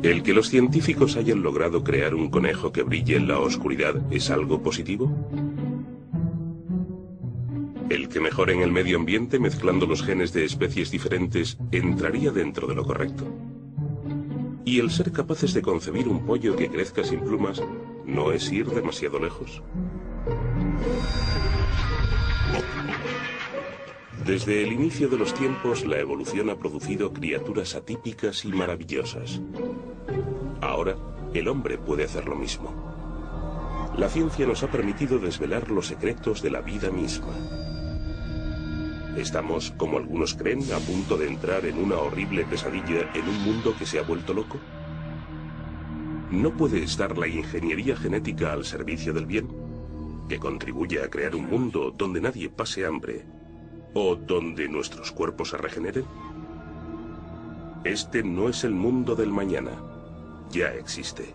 ¿El que los científicos hayan logrado crear un conejo que brille en la oscuridad es algo positivo? ¿El que mejoren el medio ambiente mezclando los genes de especies diferentes entraría dentro de lo correcto? ¿Y el ser capaces de concebir un pollo que crezca sin plumas no es ir demasiado lejos? Desde el inicio de los tiempos, la evolución ha producido criaturas atípicas y maravillosas. Ahora, el hombre puede hacer lo mismo. La ciencia nos ha permitido desvelar los secretos de la vida misma. ¿Estamos, como algunos creen, a punto de entrar en una horrible pesadilla en un mundo que se ha vuelto loco? ¿No puede estar la ingeniería genética al servicio del bien? Que contribuya a crear un mundo donde nadie pase hambre o donde nuestros cuerpos se regeneren. Este no es el mundo del mañana. Ya existe.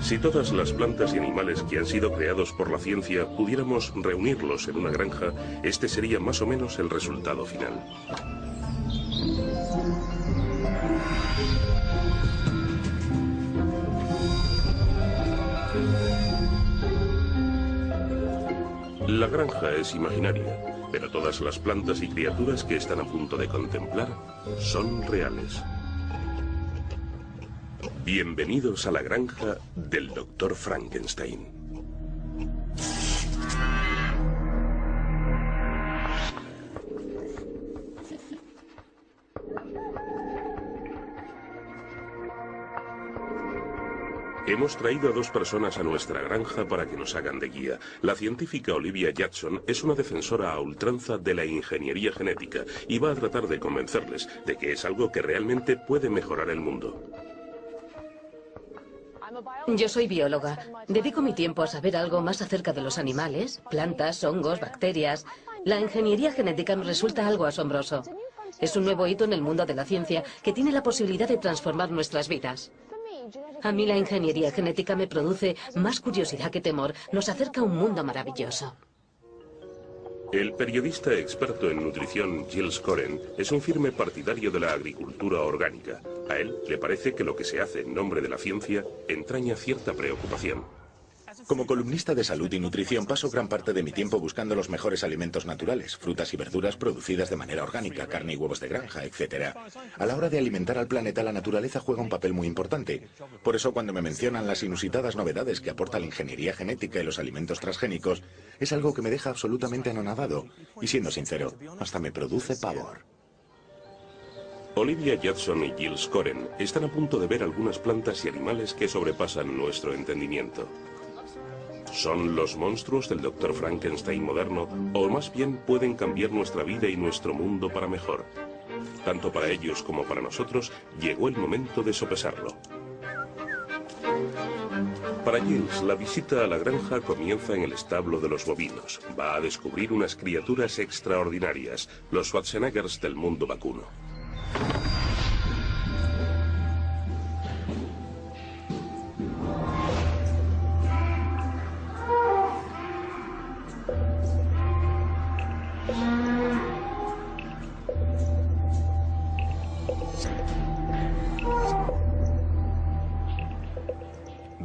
Si todas las plantas y animales que han sido creados por la ciencia pudiéramos reunirlos en una granja, este sería más o menos el resultado final. La granja es imaginaria, pero todas las plantas y criaturas que están a punto de contemplar son reales. Bienvenidos a la granja del Dr. Frankenstein. Hemos traído a dos personas a nuestra granja para que nos hagan de guía. La científica Olivia Judson es una defensora a ultranza de la ingeniería genética y va a tratar de convencerles de que es algo que realmente puede mejorar el mundo. Yo soy bióloga. Dedico mi tiempo a saber algo más acerca de los animales, plantas, hongos, bacterias. La ingeniería genética me resulta algo asombroso. Es un nuevo hito en el mundo de la ciencia que tiene la posibilidad de transformar nuestras vidas. A mí la ingeniería genética me produce más curiosidad que temor. Nos acerca a un mundo maravilloso. El periodista experto en nutrición Giles Coren es un firme partidario de la agricultura orgánica. A él le parece que lo que se hace en nombre de la ciencia entraña cierta preocupación. Como columnista de salud y nutrición paso gran parte de mi tiempo buscando los mejores alimentos naturales, frutas y verduras producidas de manera orgánica, carne y huevos de granja, etc. A la hora de alimentar al planeta, la naturaleza juega un papel muy importante. Por eso cuando me mencionan las inusitadas novedades que aporta la ingeniería genética y los alimentos transgénicos, es algo que me deja absolutamente anonadado. Y siendo sincero, hasta me produce pavor. Olivia Judson y Giles Coren están a punto de ver algunas plantas y animales que sobrepasan nuestro entendimiento. ¿Son los monstruos del Dr. Frankenstein moderno o más bien pueden cambiar nuestra vida y nuestro mundo para mejor? Tanto para ellos como para nosotros llegó el momento de sopesarlo. Para Giles, la visita a la granja comienza en el establo de los bovinos. Va a descubrir unas criaturas extraordinarias, los Schwarzeneggers del mundo vacuno.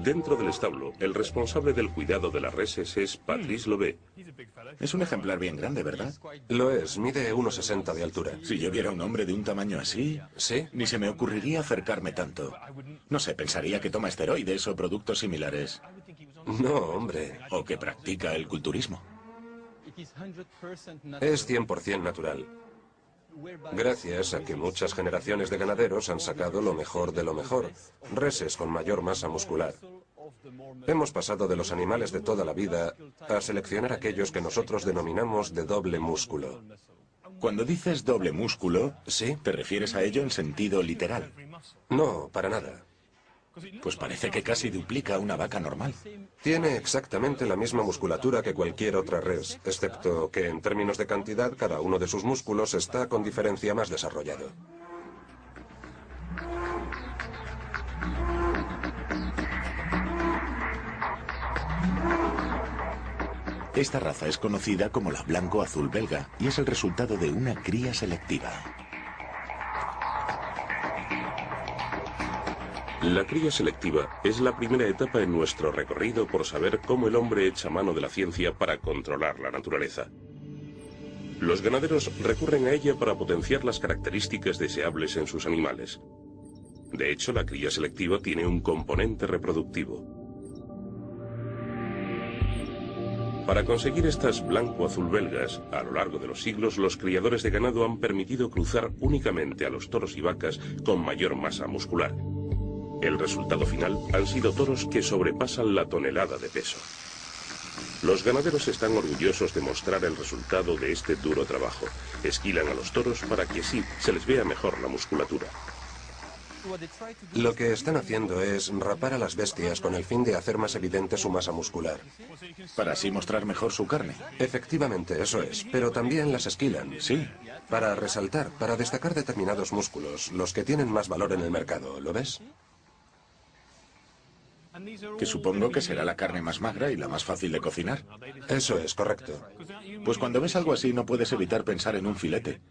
Dentro del establo, el responsable del cuidado de las reses es Patrice Lobé. Es un ejemplar bien grande, ¿verdad? Lo es, mide 1,60 de altura. Si yo viera un hombre de un tamaño así, ¿sí? Ni se me ocurriría acercarme tanto. No sé, pensaría que toma esteroides o productos similares. No, hombre. O que practica el culturismo. Es 100% natural. Gracias a que muchas generaciones de ganaderos han sacado lo mejor de lo mejor, reses con mayor masa muscular. Hemos pasado de los animales de toda la vida a seleccionar aquellos que nosotros denominamos de doble músculo. Cuando dices doble músculo, ¿sí? ¿Te refieres a ello en sentido literal? No, para nada. Pues parece que casi duplica a una vaca normal. Tiene exactamente la misma musculatura que cualquier otra res, excepto que en términos de cantidad cada uno de sus músculos está con diferencia más desarrollado. Esta raza es conocida como la blanco-azul belga y es el resultado de una cría selectiva. La cría selectiva es la primera etapa en nuestro recorrido por saber cómo el hombre echa mano de la ciencia para controlar la naturaleza. Los ganaderos recurren a ella para potenciar las características deseables en sus animales. De hecho, la cría selectiva tiene un componente reproductivo. Para conseguir estas blanco-azul belgas, a lo largo de los siglos, los criadores de ganado han permitido cruzar únicamente a los toros y vacas con mayor masa muscular. El resultado final han sido toros que sobrepasan la tonelada de peso. Los ganaderos están orgullosos de mostrar el resultado de este duro trabajo. Esquilan a los toros para que así se les vea mejor la musculatura. Lo que están haciendo es rapar a las bestias con el fin de hacer más evidente su masa muscular. Para así mostrar mejor su carne. Efectivamente, eso es. Pero también las esquilan. Sí. Para resaltar, para destacar determinados músculos, los que tienen más valor en el mercado. ¿Lo ves? Que supongo que será la carne más magra y la más fácil de cocinar. Eso es, correcto. Pues cuando ves algo así no puedes evitar pensar en un filete.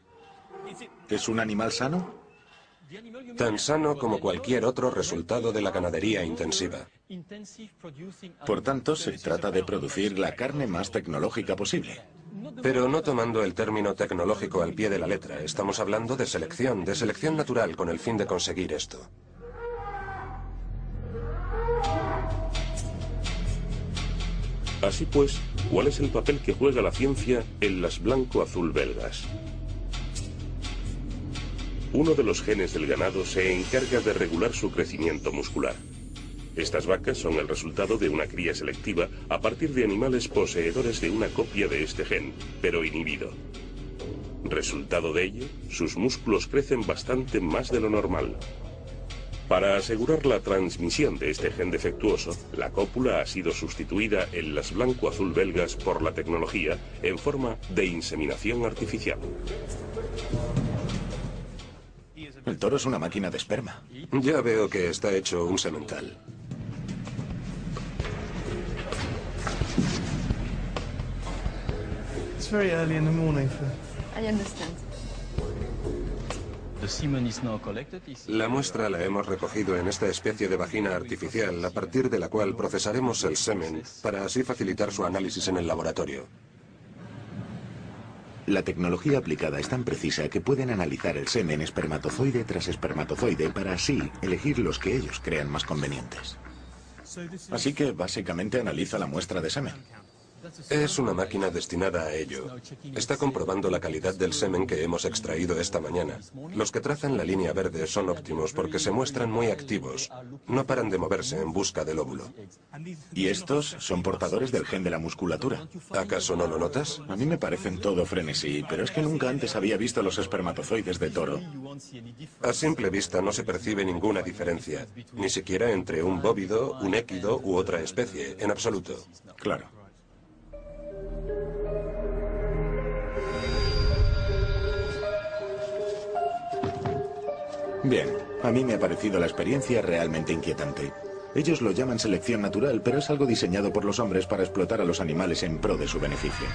¿Es un animal sano? Tan sano como cualquier otro resultado de la ganadería intensiva. Por tanto, se trata de producir la carne más tecnológica posible. Pero no tomando el término tecnológico al pie de la letra. Estamos hablando de selección natural con el fin de conseguir esto. Así pues, ¿cuál es el papel que juega la ciencia en las blanco-azul belgas? Uno de los genes del ganado se encarga de regular su crecimiento muscular. Estas vacas son el resultado de una cría selectiva a partir de animales poseedores de una copia de este gen, pero inhibido. Resultado de ello, sus músculos crecen bastante más de lo normal. Para asegurar la transmisión de este gen defectuoso, la cópula ha sido sustituida en las blanco-azul belgas por la tecnología en forma de inseminación artificial. El toro es una máquina de esperma. Ya veo que está hecho un semental. It's very early in the morning for... I understand. La muestra la hemos recogido en esta especie de vagina artificial, a partir de la cual procesaremos el semen para así facilitar su análisis en el laboratorio. La tecnología aplicada es tan precisa que pueden analizar el semen espermatozoide tras espermatozoide para así elegir los que ellos crean más convenientes. Así que básicamente analiza la muestra de semen. Es una máquina destinada a ello. Está comprobando la calidad del semen que hemos extraído esta mañana. Los que trazan la línea verde son óptimos porque se muestran muy activos. No paran de moverse en busca del óvulo. Y estos son portadores del gen de la musculatura. ¿Acaso no lo notas? A mí me parecen todo frenesí, pero es que nunca antes había visto los espermatozoides de toro. A simple vista no se percibe ninguna diferencia, ni siquiera entre un bóvido, un équido u otra especie, en absoluto. Claro. Bien, a mí me ha parecido la experiencia realmente inquietante. Ellos lo llaman selección natural, pero es algo diseñado por los hombres para explotar a los animales en pro de su beneficio.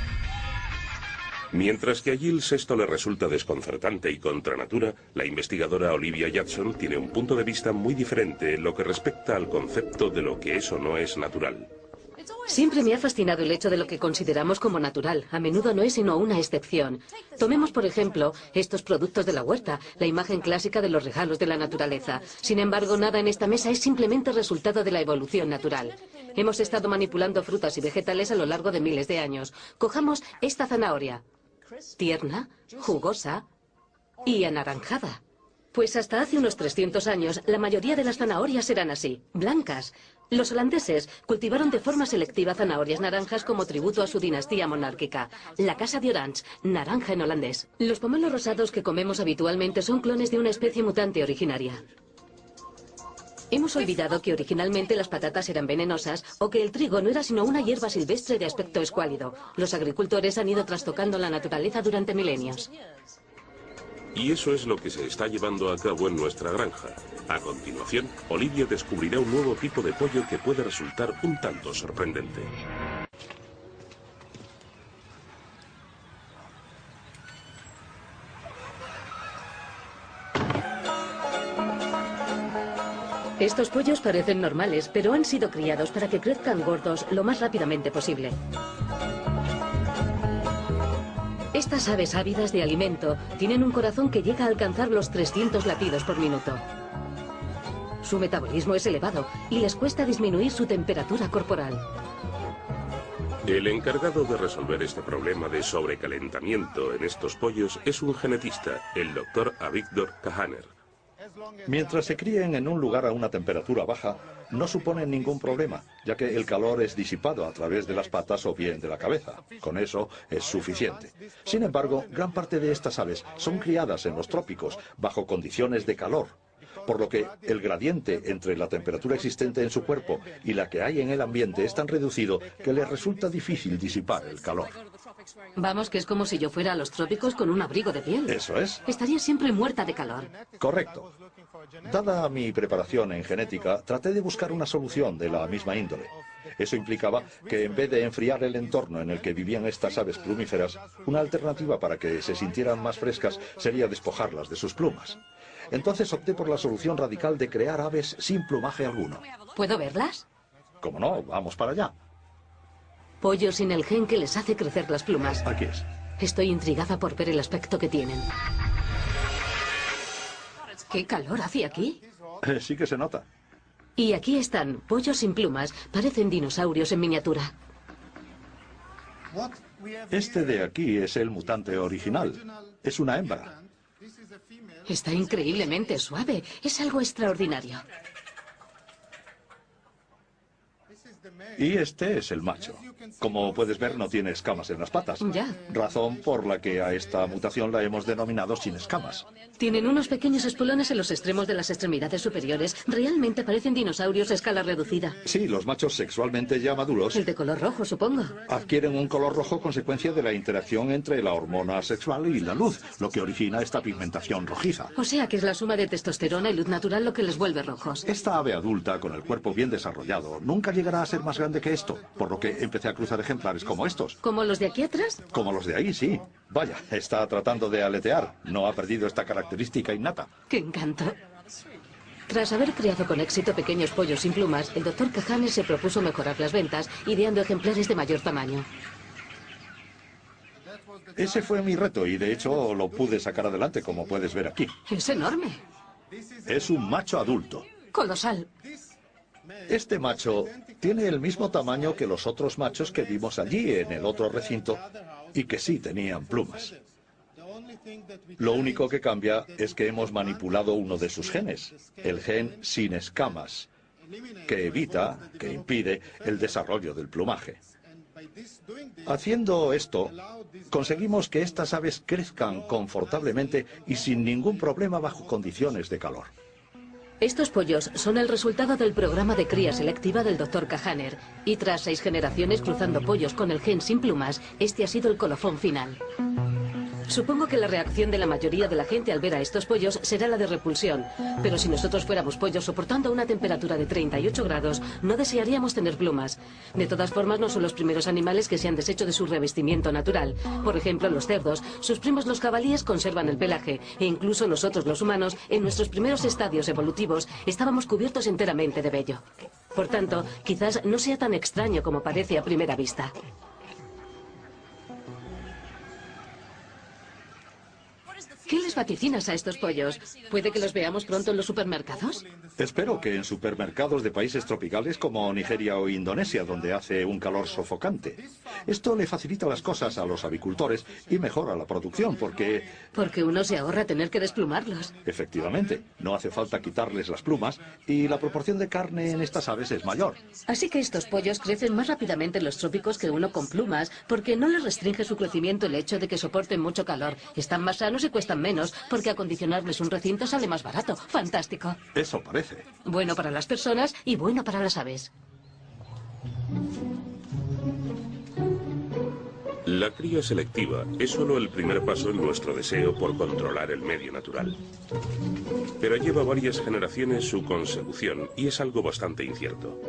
Mientras que a Giles esto le resulta desconcertante y contra natura, la investigadora Olivia Judson tiene un punto de vista muy diferente en lo que respecta al concepto de lo que es o no es natural. Siempre me ha fascinado el hecho de lo que consideramos como natural. A menudo no es sino una excepción. Tomemos, por ejemplo, estos productos de la huerta, la imagen clásica de los regalos de la naturaleza. Sin embargo, nada en esta mesa es simplemente resultado de la evolución natural. Hemos estado manipulando frutas y vegetales a lo largo de miles de años. Cojamos esta zanahoria. Tierna, jugosa y anaranjada. Pues hasta hace unos 300 años, la mayoría de las zanahorias eran así, blancas. Los holandeses cultivaron de forma selectiva zanahorias naranjas como tributo a su dinastía monárquica. La Casa de Orange, naranja en holandés. Los pomelos rosados que comemos habitualmente son clones de una especie mutante originaria. Hemos olvidado que originalmente las patatas eran venenosas o que el trigo no era sino una hierba silvestre de aspecto escuálido. Los agricultores han ido trastocando la naturaleza durante milenios. Y eso es lo que se está llevando a cabo en nuestra granja. A continuación, Olivia descubrirá un nuevo tipo de pollo que puede resultar un tanto sorprendente. Estos pollos parecen normales, pero han sido criados para que crezcan gordos lo más rápidamente posible. Estas aves ávidas de alimento tienen un corazón que llega a alcanzar los 300 latidos por minuto. Su metabolismo es elevado y les cuesta disminuir su temperatura corporal. El encargado de resolver este problema de sobrecalentamiento en estos pollos es un genetista, el Dr. Avigdor Kahaner. Mientras se críen en un lugar a una temperatura baja, no suponen ningún problema, ya que el calor es disipado a través de las patas o bien de la cabeza. Con eso es suficiente. Sin embargo, gran parte de estas aves son criadas en los trópicos, bajo condiciones de calor, por lo que el gradiente entre la temperatura existente en su cuerpo y la que hay en el ambiente es tan reducido que les resulta difícil disipar el calor. Vamos, que es como si yo fuera a los trópicos con un abrigo de piel. Eso es. Estaría siempre muerta de calor. Correcto. Dada mi preparación en genética, traté de buscar una solución de la misma índole. Eso implicaba que en vez de enfriar el entorno en el que vivían estas aves plumíferas, una alternativa para que se sintieran más frescas sería despojarlas de sus plumas. Entonces opté por la solución radical de crear aves sin plumaje alguno. ¿Puedo verlas? Como no, vamos para allá. Pollos sin el gen que les hace crecer las plumas. Aquí es. Estoy intrigada por ver el aspecto que tienen. ¿Qué calor hace aquí? Sí que se nota. Y aquí están, pollos sin plumas. Parecen dinosaurios en miniatura. Este de aquí es el mutante original. Es una hembra. Está increíblemente suave. Es algo extraordinario. Y este es el macho. Como puedes ver, no tiene escamas en las patas. Ya. Razón por la que a esta mutación la hemos denominado sin escamas. Tienen unos pequeños espolones en los extremos de las extremidades superiores. Realmente parecen dinosaurios a escala reducida. Sí, los machos sexualmente ya maduros El de color rojo, supongo. adquieren un color rojo consecuencia de la interacción entre la hormona sexual y la luz, lo que origina esta pigmentación rojiza. O sea que es la suma de testosterona y luz natural lo que les vuelve rojos. Esta ave adulta, con el cuerpo bien desarrollado, nunca llegará a ser más grande que esto, por lo que empecé a cruzar ejemplares como estos. ¿Como los de aquí atrás? Como los de ahí, sí. Vaya, está tratando de aletear. No ha perdido esta característica innata. ¡Qué encanto! Tras haber criado con éxito pequeños pollos sin plumas, el Dr. Kahaner se propuso mejorar las ventas, ideando ejemplares de mayor tamaño. Ese fue mi reto y de hecho lo pude sacar adelante, como puedes ver aquí. Es enorme. Es un macho adulto. Colosal. Este macho tiene el mismo tamaño que los otros machos que vimos allí en el otro recinto y que sí tenían plumas. Lo único que cambia es que hemos manipulado uno de sus genes, el gen sin escamas, que evita, que impide el desarrollo del plumaje. Haciendo esto, conseguimos que estas aves crezcan confortablemente y sin ningún problema bajo condiciones de calor. Estos pollos son el resultado del programa de cría selectiva del Dr. Kahaner, y tras 6 generaciones cruzando pollos con el gen sin plumas, este ha sido el colofón final. Supongo que la reacción de la mayoría de la gente al ver a estos pollos será la de repulsión, pero si nosotros fuéramos pollos soportando una temperatura de 38 grados, no desearíamos tener plumas. De todas formas, no son los primeros animales que se han deshecho de su revestimiento natural. Por ejemplo, los cerdos, sus primos los jabalíes conservan el pelaje, e incluso nosotros los humanos, en nuestros primeros estadios evolutivos, estábamos cubiertos enteramente de vello. Por tanto, quizás no sea tan extraño como parece a primera vista. ¿Qué les vaticinas a estos pollos? ¿Puede que los veamos pronto en los supermercados? Espero que en supermercados de países tropicales como Nigeria o Indonesia, donde hace un calor sofocante. Esto le facilita las cosas a los avicultores y mejora la producción porque... Porque uno se ahorra tener que desplumarlos. Efectivamente, no hace falta quitarles las plumas y la proporción de carne en estas aves es mayor. Así que estos pollos crecen más rápidamente en los trópicos que uno con plumas, porque no les restringe su crecimiento el hecho de que soporten mucho calor. Están más sanos y cuestan menos, porque acondicionarles un recinto sale más barato. ¡Fantástico! Eso parece. Bueno para las personas y bueno para las aves. La cría selectiva es solo el primer paso en nuestro deseo por controlar el medio natural. Pero lleva varias generaciones su consecución y es algo bastante incierto.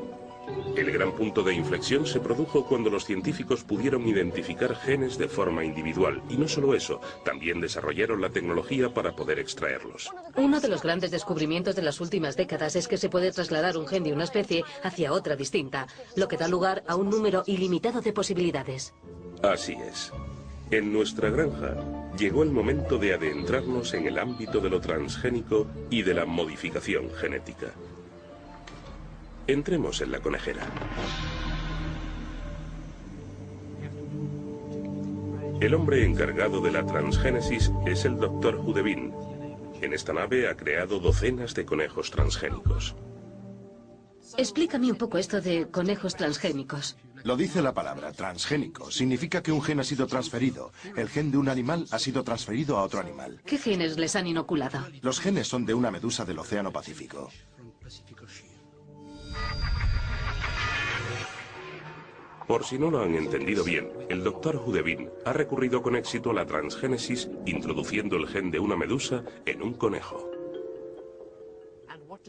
El gran punto de inflexión se produjo cuando los científicos pudieron identificar genes de forma individual. Y no solo eso, también desarrollaron la tecnología para poder extraerlos. Uno de los grandes descubrimientos de las últimas décadas es que se puede trasladar un gen de una especie hacia otra distinta, lo que da lugar a un número ilimitado de posibilidades. Así es. En nuestra granja llegó el momento de adentrarnos en el ámbito de lo transgénico y de la modificación genética. Entremos en la conejera. El hombre encargado de la transgénesis es el Dr. Hudebin. En esta nave ha creado docenas de conejos transgénicos. Explícame un poco esto de conejos transgénicos. Lo dice la palabra, transgénico. Significa que un gen ha sido transferido. El gen de un animal ha sido transferido a otro animal. ¿Qué genes les han inoculado? Los genes son de una medusa del Océano Pacífico. Por si no lo han entendido bien, el Dr. Hudebin ha recurrido con éxito a la transgénesis introduciendo el gen de una medusa en un conejo.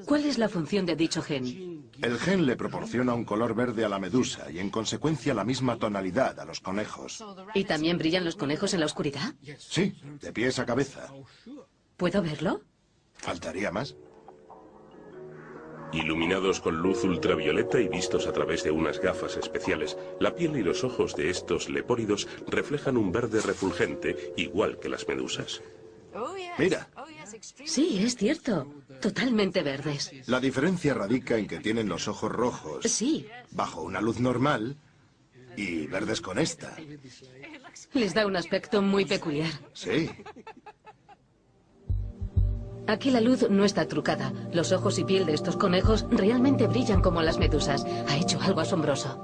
¿Cuál es la función de dicho gen? El gen le proporciona un color verde a la medusa y en consecuencia la misma tonalidad a los conejos. ¿Y también brillan los conejos en la oscuridad? Sí, de pies a cabeza. ¿Puedo verlo? ¿Faltaría más? Iluminados con luz ultravioleta y vistos a través de unas gafas especiales, la piel y los ojos de estos lepóridos reflejan un verde refulgente, igual que las medusas. Mira, Sí, es cierto. Totalmente verdes. la diferencia radica en que tienen los ojos rojos Sí, bajo una luz normal y verdes con esta. les da un aspecto muy peculiar. Sí. Aquí la luz no está trucada. Los ojos y piel de estos conejos realmente brillan como las medusas. Ha hecho algo asombroso.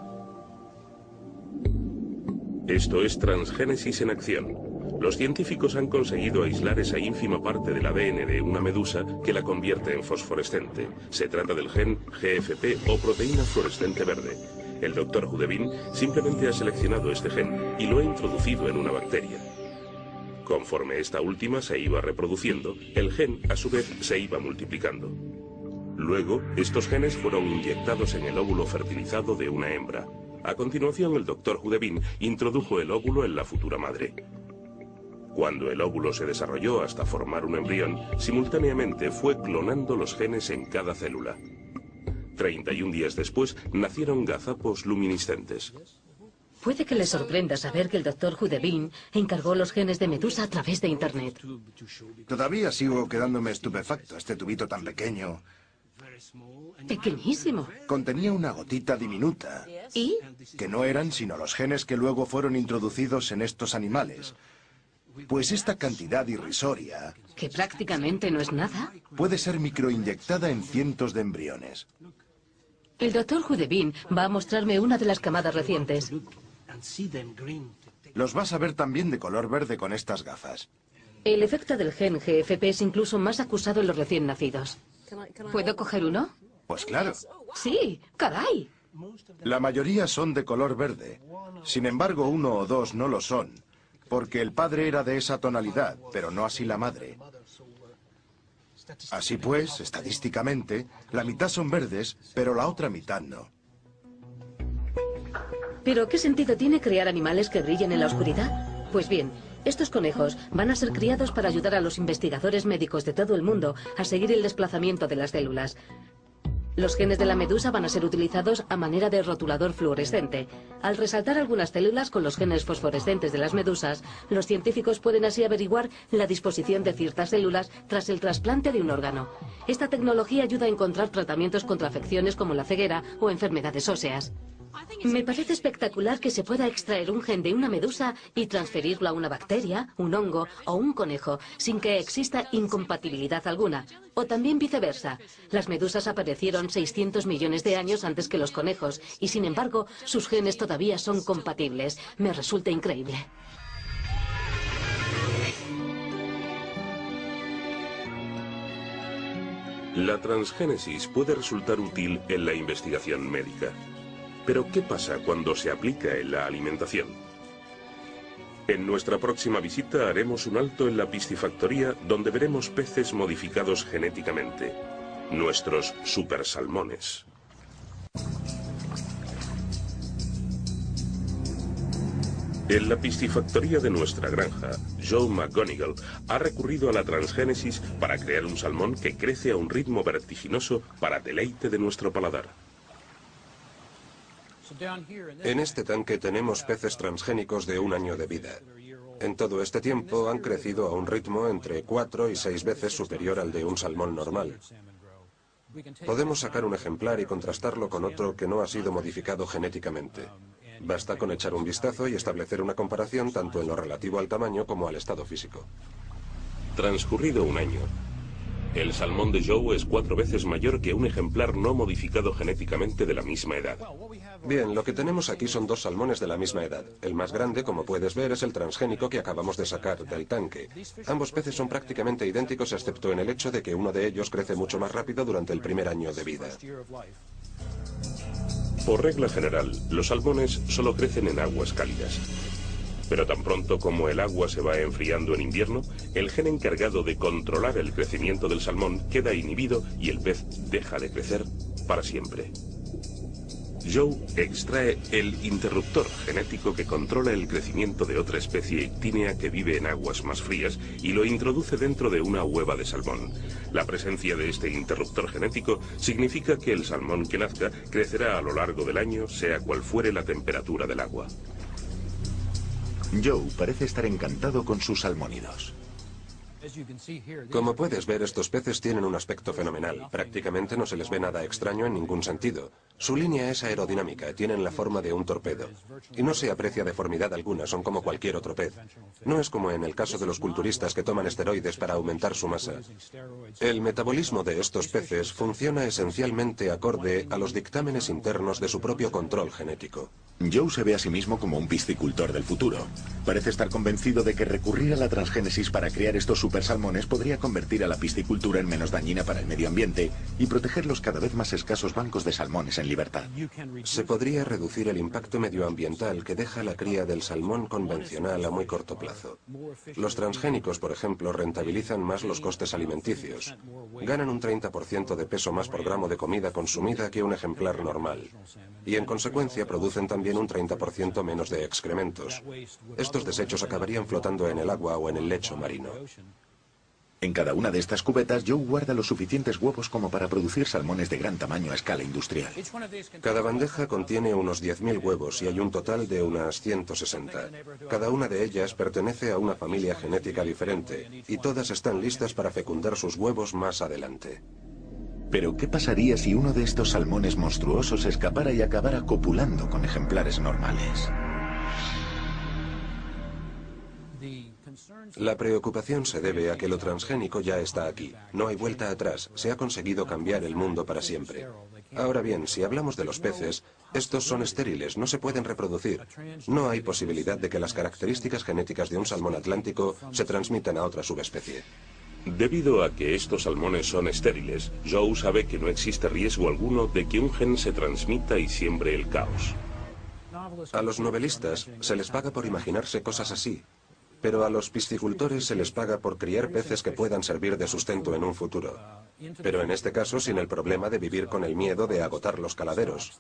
Esto es transgénesis en acción. Los científicos han conseguido aislar esa ínfima parte del ADN de una medusa que la convierte en fosforescente. Se trata del gen GFP o proteína fluorescente verde. El Dr. Hudebin simplemente ha seleccionado este gen y lo ha introducido en una bacteria. Conforme esta última se iba reproduciendo, el gen a su vez se iba multiplicando. Luego, estos genes fueron inyectados en el óvulo fertilizado de una hembra. A continuación, el Dr. Hudebin introdujo el óvulo en la futura madre. Cuando el óvulo se desarrolló hasta formar un embrión, simultáneamente fue clonando los genes en cada célula. 31 días después, nacieron gazapos luminiscentes. Puede que les sorprenda saber que el Dr. Hudebin encargó los genes de medusa a través de Internet. Todavía sigo quedándome estupefacto. Este tubito tan pequeño Pequeñísimo. contenía una gotita diminuta, ¿Y? que no eran sino los genes que luego fueron introducidos en estos animales. Pues esta cantidad irrisoria Que prácticamente no es nada. puede ser microinyectada en cientos de embriones. El Dr. Hudebin va a mostrarme una de las camadas recientes. Los vas a ver también de color verde con estas gafas. El efecto del gen GFP es incluso más acusado en los recién nacidos. ¿Puedo coger uno? Pues claro, Sí, caray. la mayoría son de color verde. Sin embargo, uno o dos no lo son, porque el padre era de esa tonalidad, pero no así la madre. Así pues, estadísticamente, la mitad son verdes, pero la otra mitad no. ¿Pero qué sentido tiene crear animales que brillen en la oscuridad? Pues bien, estos conejos van a ser criados para ayudar a los investigadores médicos de todo el mundo a seguir el desplazamiento de las células. Los genes de la medusa van a ser utilizados a manera de rotulador fluorescente. Al resaltar algunas células con los genes fosforescentes de las medusas, los científicos pueden así averiguar la disposición de ciertas células tras el trasplante de un órgano. Esta tecnología ayuda a encontrar tratamientos contra afecciones como la ceguera o enfermedades óseas. Me parece espectacular que se pueda extraer un gen de una medusa y transferirlo a una bacteria, un hongo o un conejo sin que exista incompatibilidad alguna. O también viceversa. Las medusas aparecieron 600 millones de años antes que los conejos y sin embargo sus genes todavía son compatibles. Me resulta increíble. La transgénesis puede resultar útil en la investigación médica. Pero ¿qué pasa cuando se aplica en la alimentación? En nuestra próxima visita haremos un alto en la piscifactoría donde veremos peces modificados genéticamente, nuestros supersalmones. En la piscifactoría de nuestra granja, Joe McGonigal ha recurrido a la transgénesis para crear un salmón que crece a un ritmo vertiginoso para deleite de nuestro paladar. En este tanque tenemos peces transgénicos de 1 año de vida. En todo este tiempo han crecido a un ritmo entre 4 y 6 veces superior al de un salmón normal. Podemos sacar un ejemplar y contrastarlo con otro que no ha sido modificado genéticamente. Basta con echar un vistazo y establecer una comparación tanto en lo relativo al tamaño como al estado físico. Transcurrido 1 año, el salmón de Joe es 4 veces mayor que un ejemplar no modificado genéticamente de la misma edad. Bien, lo que tenemos aquí son 2 salmones de la misma edad. El más grande, como puedes ver, es el transgénico que acabamos de sacar del tanque. Ambos peces son prácticamente idénticos excepto en el hecho de que uno de ellos crece mucho más rápido durante el primer año de vida. Por regla general, los salmones solo crecen en aguas cálidas. Pero tan pronto como el agua se va enfriando en invierno, el gen encargado de controlar el crecimiento del salmón queda inhibido y el pez deja de crecer para siempre. Joe extrae el interruptor genético que controla el crecimiento de otra especie ictínea que vive en aguas más frías y lo introduce dentro de una hueva de salmón. La presencia de este interruptor genético significa que el salmón que nazca crecerá a lo largo del año, sea cual fuere la temperatura del agua. Joe parece estar encantado con sus salmónidos. Como puedes ver, estos peces tienen un aspecto fenomenal. Prácticamente no se les ve nada extraño en ningún sentido. Su línea es aerodinámica, tienen la forma de un torpedo. Y no se aprecia deformidad alguna, son como cualquier otro pez. No es como en el caso de los culturistas que toman esteroides para aumentar su masa. El metabolismo de estos peces funciona esencialmente acorde a los dictámenes internos de su propio control genético. Joe se ve a sí mismo como un piscicultor del futuro. Parece estar convencido de que recurrir a la transgénesis para crear estos supersalmones podría convertir a la piscicultura en menos dañina para el medio ambiente y proteger los cada vez más escasos bancos de salmones en libertad. Se podría reducir el impacto medioambiental que deja la cría del salmón convencional a muy corto plazo. Los transgénicos, por ejemplo, rentabilizan más los costes alimenticios. Ganan un 30% de peso más por gramo de comida consumida que un ejemplar normal. Y en consecuencia producen también un 30% menos de excrementos. Estos desechos acabarían flotando en el agua o en el lecho marino. En cada una de estas cubetas, Joe guarda los suficientes huevos como para producir salmones de gran tamaño a escala industrial. Cada bandeja contiene unos 10.000 huevos y hay un total de unas 160. Cada una de ellas pertenece a una familia genética diferente y todas están listas para fecundar sus huevos más adelante. Pero, ¿qué pasaría si uno de estos salmones monstruosos escapara y acabara copulando con ejemplares normales? La preocupación se debe a que lo transgénico ya está aquí. No hay vuelta atrás. Se ha conseguido cambiar el mundo para siempre. Ahora bien, si hablamos de los peces, estos son estériles, no se pueden reproducir. No hay posibilidad de que las características genéticas de un salmón atlántico se transmitan a otra subespecie. Debido a que estos salmones son estériles, Joe sabe que no existe riesgo alguno de que un gen se transmita y siembre el caos. A los novelistas se les paga por imaginarse cosas así. Pero a los piscicultores se les paga por criar peces que puedan servir de sustento en un futuro. Pero en este caso sin el problema de vivir con el miedo de agotar los caladeros.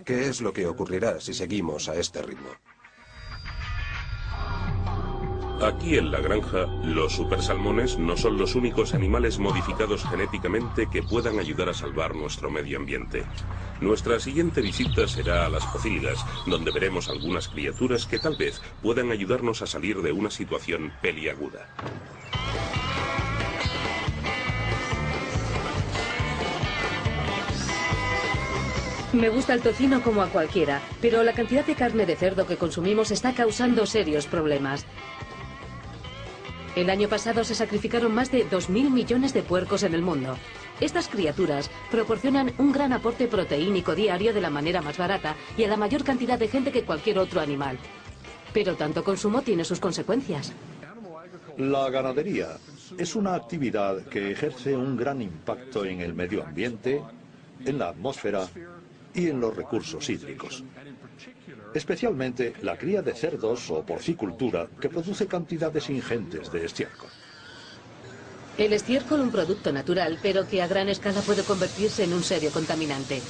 ¿Qué es lo que ocurrirá si seguimos a este ritmo? Aquí en la granja, los supersalmones no son los únicos animales modificados genéticamente que puedan ayudar a salvar nuestro medio ambiente. Nuestra siguiente visita será a las pocilgas, donde veremos algunas criaturas que tal vez puedan ayudarnos a salir de una situación peliaguda. Me gusta el tocino como a cualquiera, pero la cantidad de carne de cerdo que consumimos está causando serios problemas. El año pasado se sacrificaron más de 2.000 millones de puercos en el mundo. Estas criaturas proporcionan un gran aporte proteínico diario de la manera más barata y a la mayor cantidad de gente que cualquier otro animal. Pero tanto consumo tiene sus consecuencias. La ganadería es una actividad que ejerce un gran impacto en el medio ambiente, en la atmósfera y en los recursos hídricos. Especialmente la cría de cerdos o porcicultura, que produce cantidades ingentes de estiércol. El estiércol, un producto natural, pero que a gran escala puede convertirse en un serio contaminante.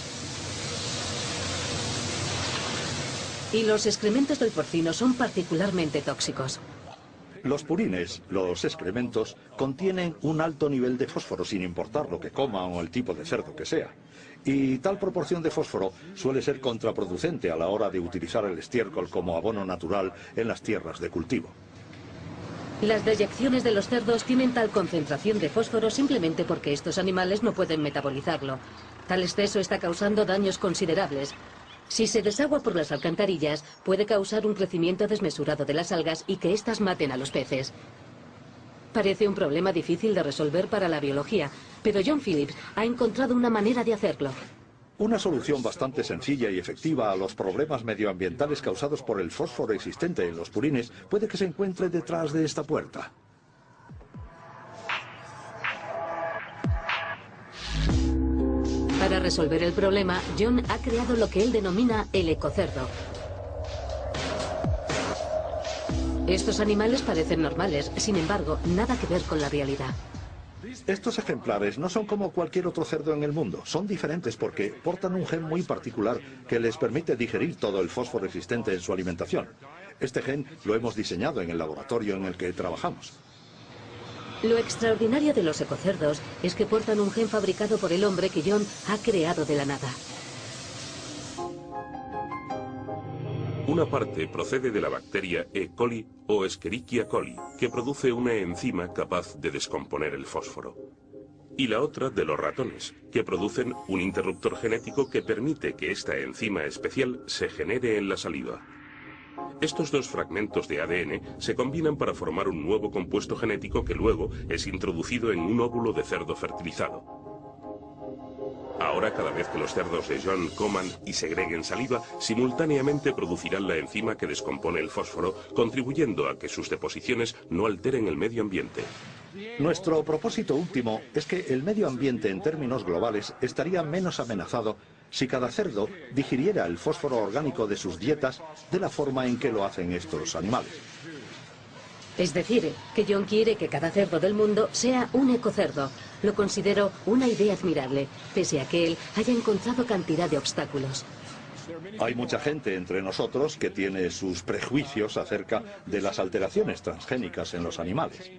Y los excrementos del porcino son particularmente tóxicos. Los purines, los excrementos, contienen un alto nivel de fósforo sin importar lo que coman o el tipo de cerdo que sea. Y tal proporción de fósforo suele ser contraproducente a la hora de utilizar el estiércol como abono natural en las tierras de cultivo. Las deyecciones de los cerdos tienen tal concentración de fósforo simplemente porque estos animales no pueden metabolizarlo. Tal exceso está causando daños considerables. Si se desagua por las alcantarillas, puede causar un crecimiento desmesurado de las algas y que éstas maten a los peces. Parece un problema difícil de resolver para la biología, pero John Phillips ha encontrado una manera de hacerlo. Una solución bastante sencilla y efectiva a los problemas medioambientales causados por el fósforo existente en los purines puede que se encuentre detrás de esta puerta. Para resolver el problema, John ha creado lo que él denomina el ecocerdo. Estos animales parecen normales, sin embargo, nada que ver con la realidad. Estos ejemplares no son como cualquier otro cerdo en el mundo. Son diferentes porque portan un gen muy particular que les permite digerir todo el fósforo existente en su alimentación. Este gen lo hemos diseñado en el laboratorio en el que trabajamos. Lo extraordinario de los ecocerdos es que portan un gen fabricado por el hombre que John ha creado de la nada. Una parte procede de la bacteria E. coli o Escherichia coli, que produce una enzima capaz de descomponer el fósforo. Y la otra de los ratones, que producen un interruptor genético que permite que esta enzima especial se genere en la saliva. Estos dos fragmentos de ADN se combinan para formar un nuevo compuesto genético que luego es introducido en un óvulo de cerdo fertilizado. Ahora, cada vez que los cerdos de John coman y segreguen saliva, simultáneamente producirán la enzima que descompone el fósforo, contribuyendo a que sus deposiciones no alteren el medio ambiente. Nuestro propósito último es que el medio ambiente en términos globales estaría menos amenazado si cada cerdo digiriera el fósforo orgánico de sus dietas de la forma en que lo hacen estos animales. Es decir, que John quiere que cada cerdo del mundo sea un ecocerdo. Lo considero una idea admirable, pese a que él haya encontrado cantidad de obstáculos. Hay mucha gente entre nosotros que tiene sus prejuicios acerca de las alteraciones transgénicas en los animales.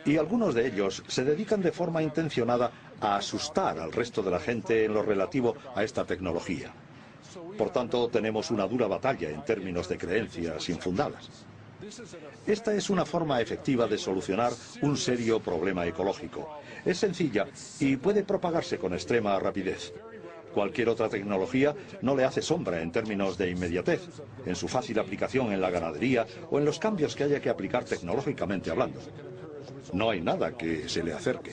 Y algunos de ellos se dedican de forma intencionada a asustar al resto de la gente en lo relativo a esta tecnología. Por tanto, tenemos una dura batalla en términos de creencias infundadas. Esta es una forma efectiva de solucionar un serio problema ecológico. Es sencilla y puede propagarse con extrema rapidez. Cualquier otra tecnología no le hace sombra en términos de inmediatez, en su fácil aplicación en la ganadería o en los cambios que haya que aplicar tecnológicamente hablando. No hay nada que se le acerque.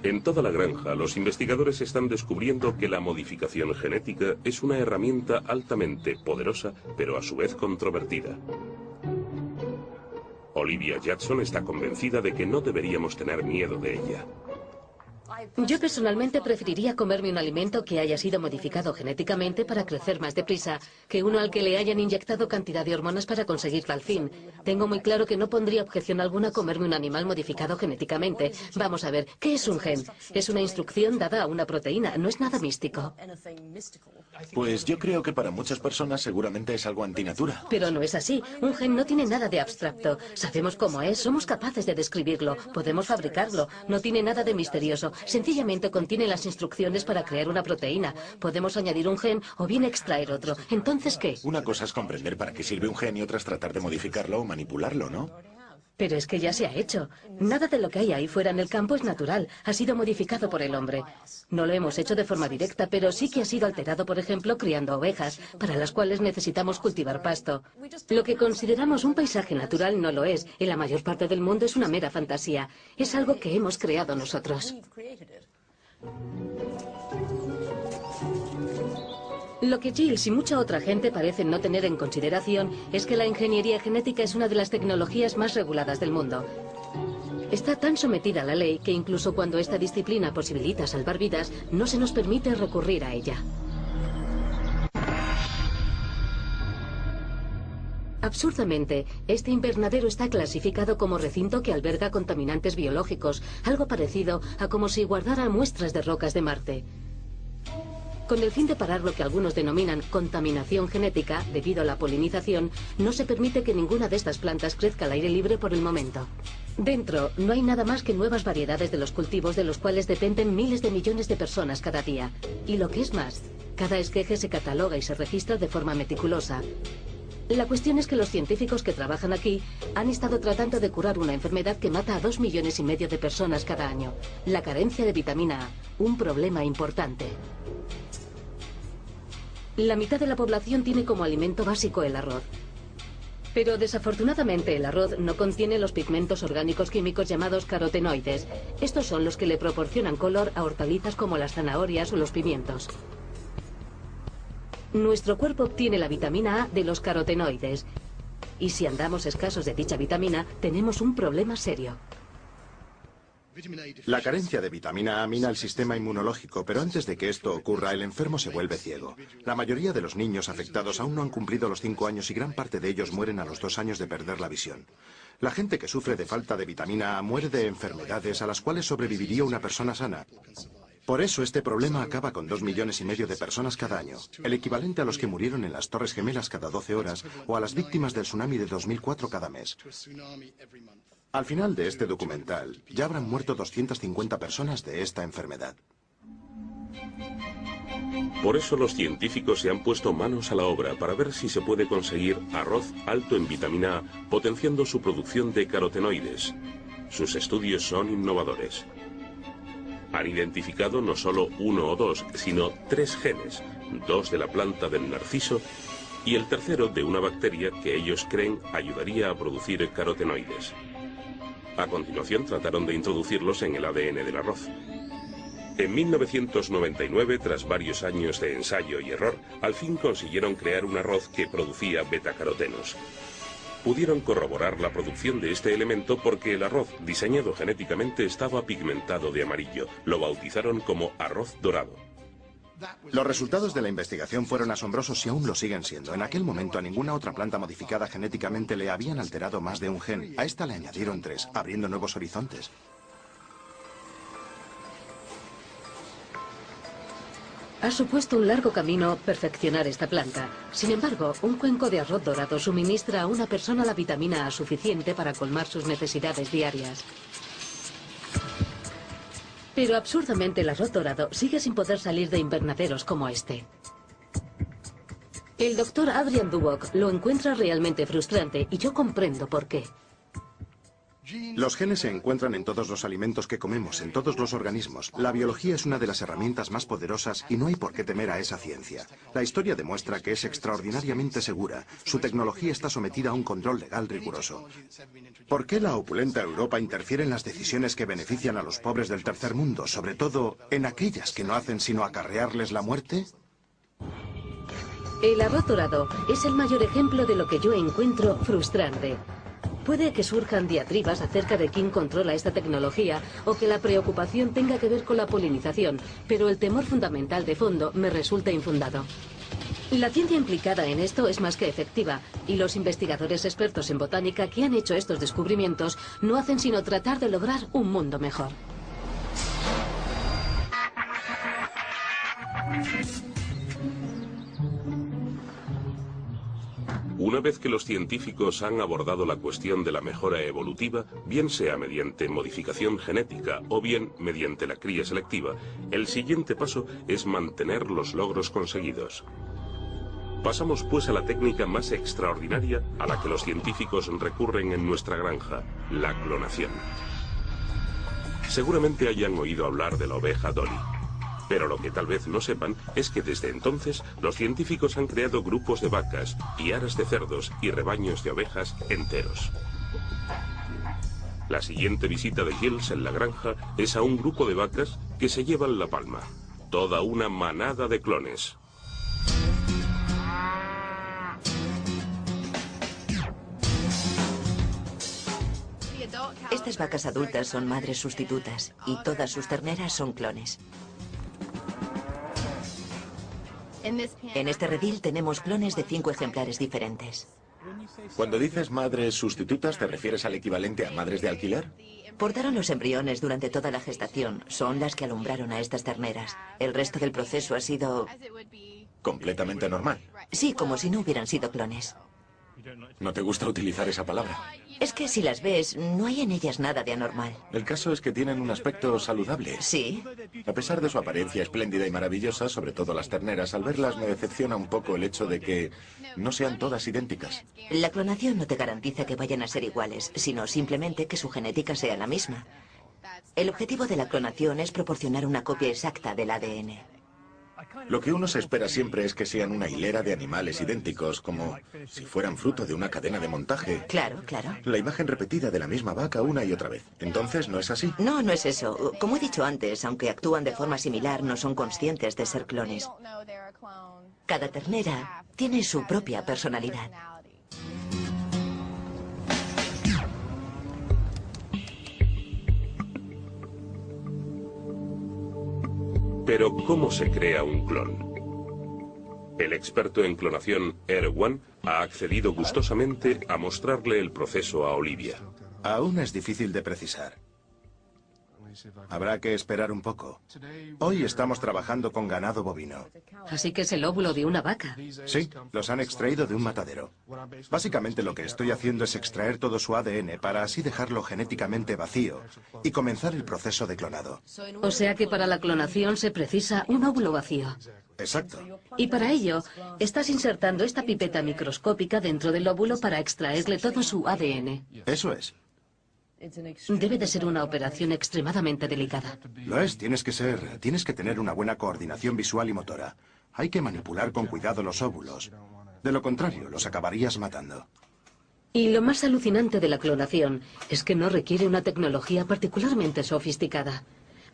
En toda la granja, los investigadores están descubriendo que la modificación genética es una herramienta altamente poderosa, pero a su vez controvertida. Olivia Judson está convencida de que no deberíamos tener miedo de ella. Yo personalmente preferiría comerme un alimento que haya sido modificado genéticamente para crecer más deprisa que uno al que le hayan inyectado cantidad de hormonas para conseguir tal fin. Tengo muy claro que no pondría objeción alguna a comerme un animal modificado genéticamente. Vamos a ver, ¿qué es un gen? Es una instrucción dada a una proteína, no es nada místico. Pues yo creo que para muchas personas seguramente es algo antinatura. Pero no es así. Un gen no tiene nada de abstracto. Sabemos cómo es, somos capaces de describirlo, podemos fabricarlo. No tiene nada de misterioso. Sencillamente contiene las instrucciones para crear una proteína. Podemos añadir un gen o bien extraer otro. ¿Entonces qué? Una cosa es comprender para qué sirve un gen y otra es tratar de modificarlo o manipularlo, ¿no? Pero es que ya se ha hecho. Nada de lo que hay ahí fuera en el campo es natural. Ha sido modificado por el hombre. No lo hemos hecho de forma directa, pero sí que ha sido alterado, por ejemplo, criando ovejas, para las cuales necesitamos cultivar pasto. Lo que consideramos un paisaje natural no lo es. En la mayor parte del mundo es una mera fantasía. Es algo que hemos creado nosotros. Lo que Giles y mucha otra gente parecen no tener en consideración es que la ingeniería genética es una de las tecnologías más reguladas del mundo. Está tan sometida a la ley que incluso cuando esta disciplina posibilita salvar vidas, no se nos permite recurrir a ella. Absurdamente, este invernadero está clasificado como recinto que alberga contaminantes biológicos, algo parecido a como si guardara muestras de rocas de Marte. Con el fin de parar lo que algunos denominan contaminación genética, debido a la polinización, no se permite que ninguna de estas plantas crezca al aire libre por el momento. Dentro no hay nada más que nuevas variedades de los cultivos de los cuales dependen miles de millones de personas cada día. Y lo que es más, cada esqueje se cataloga y se registra de forma meticulosa. La cuestión es que los científicos que trabajan aquí han estado tratando de curar una enfermedad que mata a 2,5 millones de personas cada año. La carencia de vitamina A, un problema importante. La mitad de la población tiene como alimento básico el arroz. Pero desafortunadamente el arroz no contiene los pigmentos orgánicos químicos llamados carotenoides. Estos son los que le proporcionan color a hortalizas como las zanahorias o los pimientos. Nuestro cuerpo obtiene la vitamina A de los carotenoides. Y si andamos escasos de dicha vitamina, tenemos un problema serio. La carencia de vitamina A mina el sistema inmunológico, pero antes de que esto ocurra, el enfermo se vuelve ciego. La mayoría de los niños afectados aún no han cumplido los 5 años y gran parte de ellos mueren a los 2 años de perder la visión. La gente que sufre de falta de vitamina A muere de enfermedades a las cuales sobreviviría una persona sana. Por eso este problema acaba con 2,5 millones de personas cada año, el equivalente a los que murieron en las Torres Gemelas cada 12 horas o a las víctimas del tsunami de 2004 cada mes. Al final de este documental, ya habrán muerto 250 personas de esta enfermedad. Por eso los científicos se han puesto manos a la obra para ver si se puede conseguir arroz alto en vitamina A, potenciando su producción de carotenoides. Sus estudios son innovadores. Han identificado no solo 1 o 2, sino 3 genes, 2 de la planta del narciso y el tercero de una bacteria que ellos creen ayudaría a producir carotenoides. A continuación trataron de introducirlos en el ADN del arroz. En 1999, tras varios años de ensayo y error, al fin consiguieron crear un arroz que producía betacarotenos. Pudieron corroborar la producción de este elemento porque el arroz, diseñado genéticamente, estaba pigmentado de amarillo. Lo bautizaron como arroz dorado. Los resultados de la investigación fueron asombrosos y aún lo siguen siendo. En aquel momento a ninguna otra planta modificada genéticamente le habían alterado más de un gen. A esta le añadieron 3, abriendo nuevos horizontes. Ha supuesto un largo camino perfeccionar esta planta. Sin embargo, un cuenco de arroz dorado suministra a una persona la vitamina A suficiente para colmar sus necesidades diarias. Pero absurdamente el arroz dorado sigue sin poder salir de invernaderos como este. El doctor Adrian Duboc lo encuentra realmente frustrante y yo comprendo por qué. Los genes se encuentran en todos los alimentos que comemos, en todos los organismos. La biología es una de las herramientas más poderosas y no hay por qué temer a esa ciencia. La historia demuestra que es extraordinariamente segura. Su tecnología está sometida a un control legal riguroso. ¿Por qué la opulenta Europa interfiere en las decisiones que benefician a los pobres del tercer mundo, sobre todo en aquellas que no hacen sino acarrearles la muerte? El arroz dorado es el mayor ejemplo de lo que yo encuentro frustrante. Puede que surjan diatribas acerca de quién controla esta tecnología o que la preocupación tenga que ver con la polinización, pero el temor fundamental de fondo me resulta infundado. La ciencia implicada en esto es más que efectiva y los investigadores expertos en botánica que han hecho estos descubrimientos no hacen sino tratar de lograr un mundo mejor. Una vez que los científicos han abordado la cuestión de la mejora evolutiva, bien sea mediante modificación genética o bien mediante la cría selectiva, el siguiente paso es mantener los logros conseguidos. Pasamos pues a la técnica más extraordinaria a la que los científicos recurren en nuestra granja, la clonación. Seguramente hayan oído hablar de la oveja Dolly. Pero lo que tal vez no sepan es que desde entonces los científicos han creado grupos de vacas, piaras de cerdos y rebaños de ovejas enteros. La siguiente visita de Giles en la granja es a un grupo de vacas que se llevan la palma. Toda una manada de clones. Estas vacas adultas son madres sustitutas y todas sus terneras son clones. En este redil tenemos clones de 5 ejemplares diferentes. Cuando dices madres sustitutas, ¿te refieres al equivalente a madres de alquiler? Portaron los embriones durante toda la gestación. Son las que alumbraron a estas terneras. El resto del proceso ha sido... Completamente normal. Sí, como si no hubieran sido clones. ¿No te gusta utilizar esa palabra? Es que si las ves, no hay en ellas nada de anormal. El caso es que tienen un aspecto saludable. Sí. A pesar de su apariencia espléndida y maravillosa, sobre todo las terneras, al verlas me decepciona un poco el hecho de que no sean todas idénticas. La clonación no te garantiza que vayan a ser iguales, sino simplemente que su genética sea la misma. El objetivo de la clonación es proporcionar una copia exacta del ADN. Lo que uno se espera siempre es que sean una hilera de animales idénticos, como si fueran fruto de una cadena de montaje. Claro, claro. La imagen repetida de la misma vaca una y otra vez. Entonces, ¿no es así? No, no es eso. Como he dicho antes, aunque actúan de forma similar, no son conscientes de ser clones. Cada ternera tiene su propia personalidad. Pero, ¿cómo se crea un clon? El experto en clonación, Erwan, ha accedido gustosamente a mostrarle el proceso a Olivia. Aún es difícil de precisar. Habrá que esperar un poco. Hoy estamos trabajando con ganado bovino. Así que es el óvulo de una vaca. Sí, los han extraído de un matadero. Básicamente lo que estoy haciendo es extraer todo su ADN para así dejarlo genéticamente vacío y comenzar el proceso de clonado. O sea que para la clonación se precisa un óvulo vacío. Exacto. Y para ello, estás insertando esta pipeta microscópica dentro del óvulo para extraerle todo su ADN. Eso es. Debe de ser una operación extremadamente delicada. Lo es, tienes que tener una buena coordinación visual y motora. Hay que manipular con cuidado los óvulos. De lo contrario, los acabarías matando. Y lo más alucinante de la clonación es que no requiere una tecnología particularmente sofisticada.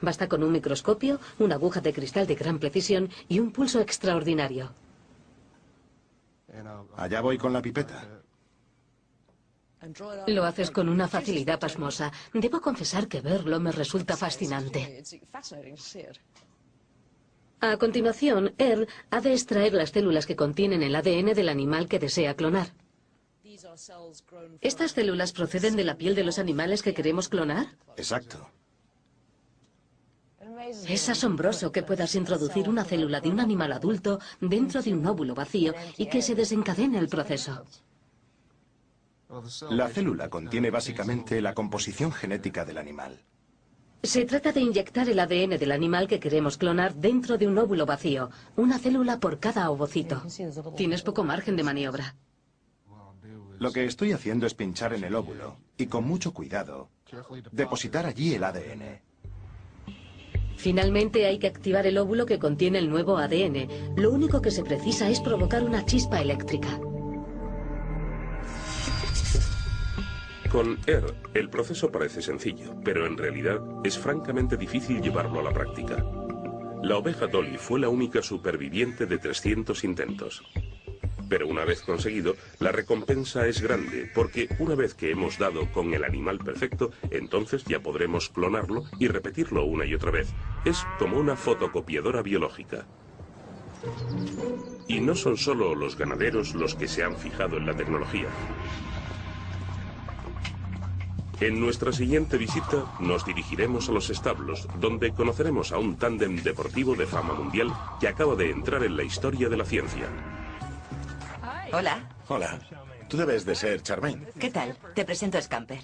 Basta con un microscopio, una aguja de cristal de gran precisión y un pulso extraordinario. Allá voy con la pipeta. Lo haces con una facilidad pasmosa. Debo confesar que verlo me resulta fascinante. A continuación, ha de extraer las células que contienen el ADN del animal que desea clonar. ¿Estas células proceden de la piel de los animales que queremos clonar? Exacto. Es asombroso que puedas introducir una célula de un animal adulto dentro de un óvulo vacío y que se desencadene el proceso. La célula contiene básicamente la composición genética del animal. Se trata de inyectar el ADN del animal que queremos clonar dentro de un óvulo vacío, una célula por cada ovocito. Tienes poco margen de maniobra. Lo que estoy haciendo es pinchar en el óvulo y con mucho cuidado depositar allí el ADN. Finalmente hay que activar el óvulo que contiene el nuevo ADN. Lo único que se precisa es provocar una chispa eléctrica. Con el proceso parece sencillo, pero en realidad es francamente difícil llevarlo a la práctica. La oveja Dolly fue la única superviviente de 300 intentos. Pero una vez conseguido, la recompensa es grande, porque una vez que hemos dado con el animal perfecto, entonces ya podremos clonarlo y repetirlo una y otra vez. Es como una fotocopiadora biológica. Y no son solo los ganaderos los que se han fijado en la tecnología. En nuestra siguiente visita nos dirigiremos a los establos, donde conoceremos a un tándem deportivo de fama mundial que acaba de entrar en la historia de la ciencia. Hola. Hola. Tú debes de ser Charmaine. ¿Qué tal? Te presento a Scamper.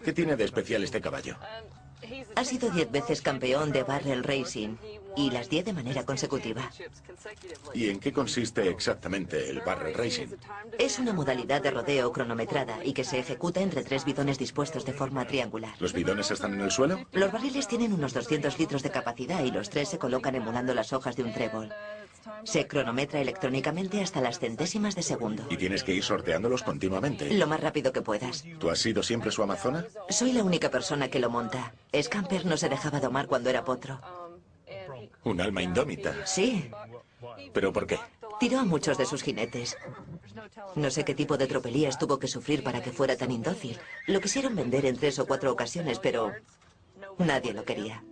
¿Qué tiene de especial este caballo? Ha sido 10 veces campeón de barrel racing y las 10 de manera consecutiva. ¿Y en qué consiste exactamente el barrel racing? Es una modalidad de rodeo cronometrada y que se ejecuta entre 3 bidones dispuestos de forma triangular. ¿Los bidones están en el suelo? Los barriles tienen unos 200 litros de capacidad y los 3 se colocan emulando las hojas de un trébol. Se cronometra electrónicamente hasta las centésimas de segundo. ¿Y tienes que ir sorteándolos continuamente? Lo más rápido que puedas. ¿Tú has sido siempre su amazona? Soy la única persona que lo monta. Scamper no se dejaba domar cuando era potro. Un alma indómita. Sí. ¿Pero por qué? Tiró a muchos de sus jinetes. No sé qué tipo de tropelías tuvo que sufrir para que fuera tan indócil. Lo quisieron vender en 3 o 4 ocasiones, pero nadie lo quería.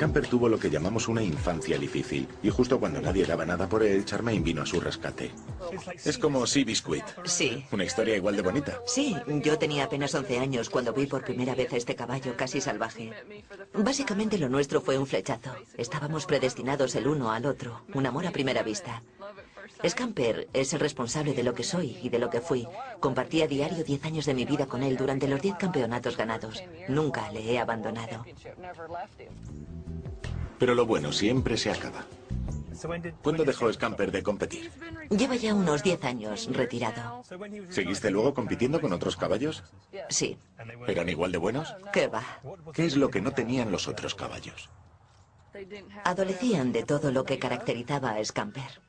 Scamper tuvo lo que llamamos una infancia difícil, y justo cuando nadie daba nada por él, Charmaine vino a su rescate. Es como Sea Biscuit. Sí. Una historia igual de bonita. Sí, yo tenía apenas 11 años cuando vi por primera vez a este caballo casi salvaje. Básicamente lo nuestro fue un flechazo. Estábamos predestinados el uno al otro, un amor a primera vista. Scamper es el responsable de lo que soy y de lo que fui. Compartí a diario 10 años de mi vida con él durante los 10 campeonatos ganados. Nunca le he abandonado. Pero lo bueno siempre se acaba. ¿Cuándo dejó Scamper de competir? Lleva ya unos 10 años retirado. ¿Seguiste luego compitiendo con otros caballos? Sí. ¿Eran igual de buenos? ¿Qué va? ¿Qué es lo que no tenían los otros caballos? Adolecían de todo lo que caracterizaba a Scamper.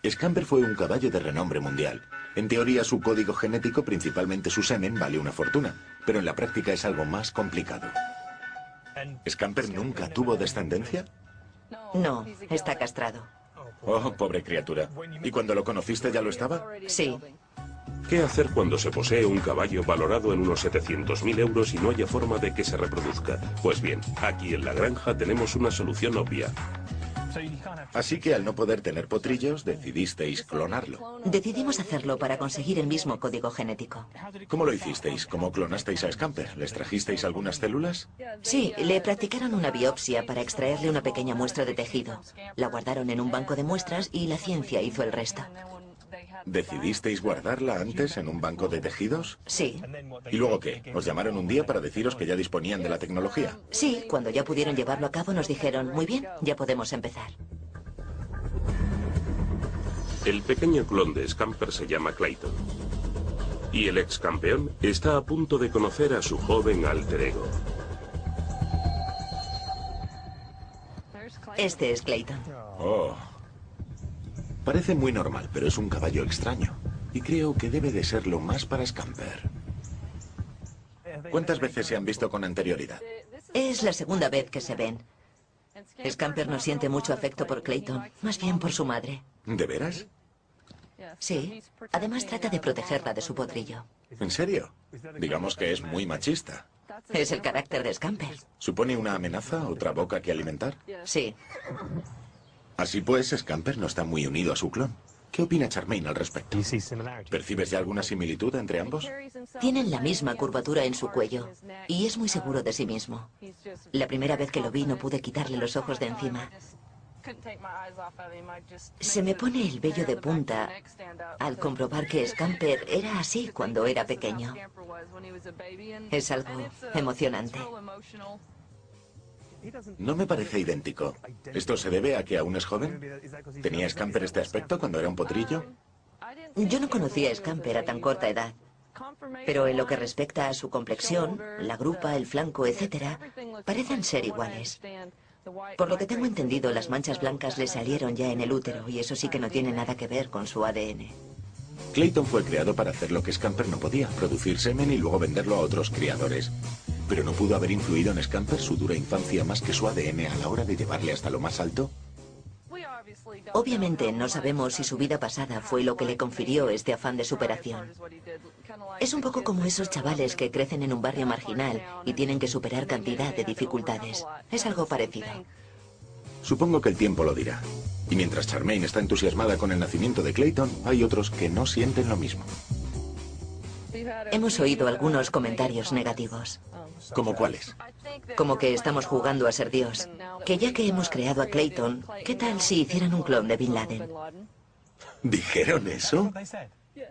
Scamper fue un caballo de renombre mundial. En teoría, su código genético, principalmente su semen, vale una fortuna, pero en la práctica es algo más complicado. ¿Scamper nunca tuvo descendencia? No, está castrado. Oh, pobre criatura. ¿Y cuando lo conociste ya lo estaba? Sí. ¿Qué hacer cuando se posee un caballo valorado en unos 700.000 euros y no haya forma de que se reproduzca? Pues bien, aquí en la granja tenemos una solución obvia. Así que al no poder tener potrillos, decidisteis clonarlo. Decidimos hacerlo para conseguir el mismo código genético. ¿Cómo lo hicisteis? ¿Cómo clonasteis a Scamper? ¿Les trajisteis algunas células? Sí, le practicaron una biopsia para extraerle una pequeña muestra de tejido. La guardaron en un banco de muestras y la ciencia hizo el resto. ¿Decidisteis guardarla antes en un banco de tejidos? Sí. ¿Y luego qué? ¿Os llamaron un día para deciros que ya disponían de la tecnología? Sí, cuando ya pudieron llevarlo a cabo nos dijeron, muy bien, ya podemos empezar. El pequeño clon de Scamper se llama Clayton. Y el ex campeón está a punto de conocer a su joven alter ego. Este es Clayton. Oh. Parece muy normal, pero es un caballo extraño. Y creo que debe de serlo más para Scamper. ¿Cuántas veces se han visto con anterioridad? Es la segunda vez que se ven. Scamper no siente mucho afecto por Clayton, más bien por su madre. ¿De veras? Sí. Además trata de protegerla de su potrillo. ¿En serio? Digamos que es muy machista. Es el carácter de Scamper. ¿Supone una amenaza, otra boca que alimentar? Sí. Así pues, Scamper no está muy unido a su clon. ¿Qué opina Charmaine al respecto? ¿Percibes ya alguna similitud entre ambos? Tienen la misma curvatura en su cuello y es muy seguro de sí mismo. La primera vez que lo vi no pude quitarle los ojos de encima. Se me pone el vello de punta al comprobar que Scamper era así cuando era pequeño. Es algo emocionante. No me parece idéntico. ¿Esto se debe a que aún es joven? ¿Tenía Scamper este aspecto cuando era un potrillo? Yo no conocía a Scamper a tan corta edad. Pero en lo que respecta a su complexión, la grupa, el flanco, etc., parecen ser iguales. Por lo que tengo entendido, las manchas blancas le salieron ya en el útero y eso sí que no tiene nada que ver con su ADN. Clayton fue creado para hacer lo que Scamper no podía, producir semen y luego venderlo a otros criadores. ¿Pero no pudo haber influido en Scamper su dura infancia más que su ADN a la hora de llevarle hasta lo más alto? Obviamente no sabemos si su vida pasada fue lo que le confirió este afán de superación. Es un poco como esos chavales que crecen en un barrio marginal y tienen que superar cantidad de dificultades. Es algo parecido. Supongo que el tiempo lo dirá. Y mientras Charmaine está entusiasmada con el nacimiento de Clayton, hay otros que no sienten lo mismo. Hemos oído algunos comentarios negativos. ¿Cómo cuáles? Como que estamos jugando a ser Dios. Que ya que hemos creado a Clayton, ¿qué tal si hicieran un clon de Bin Laden? ¿Dijeron eso?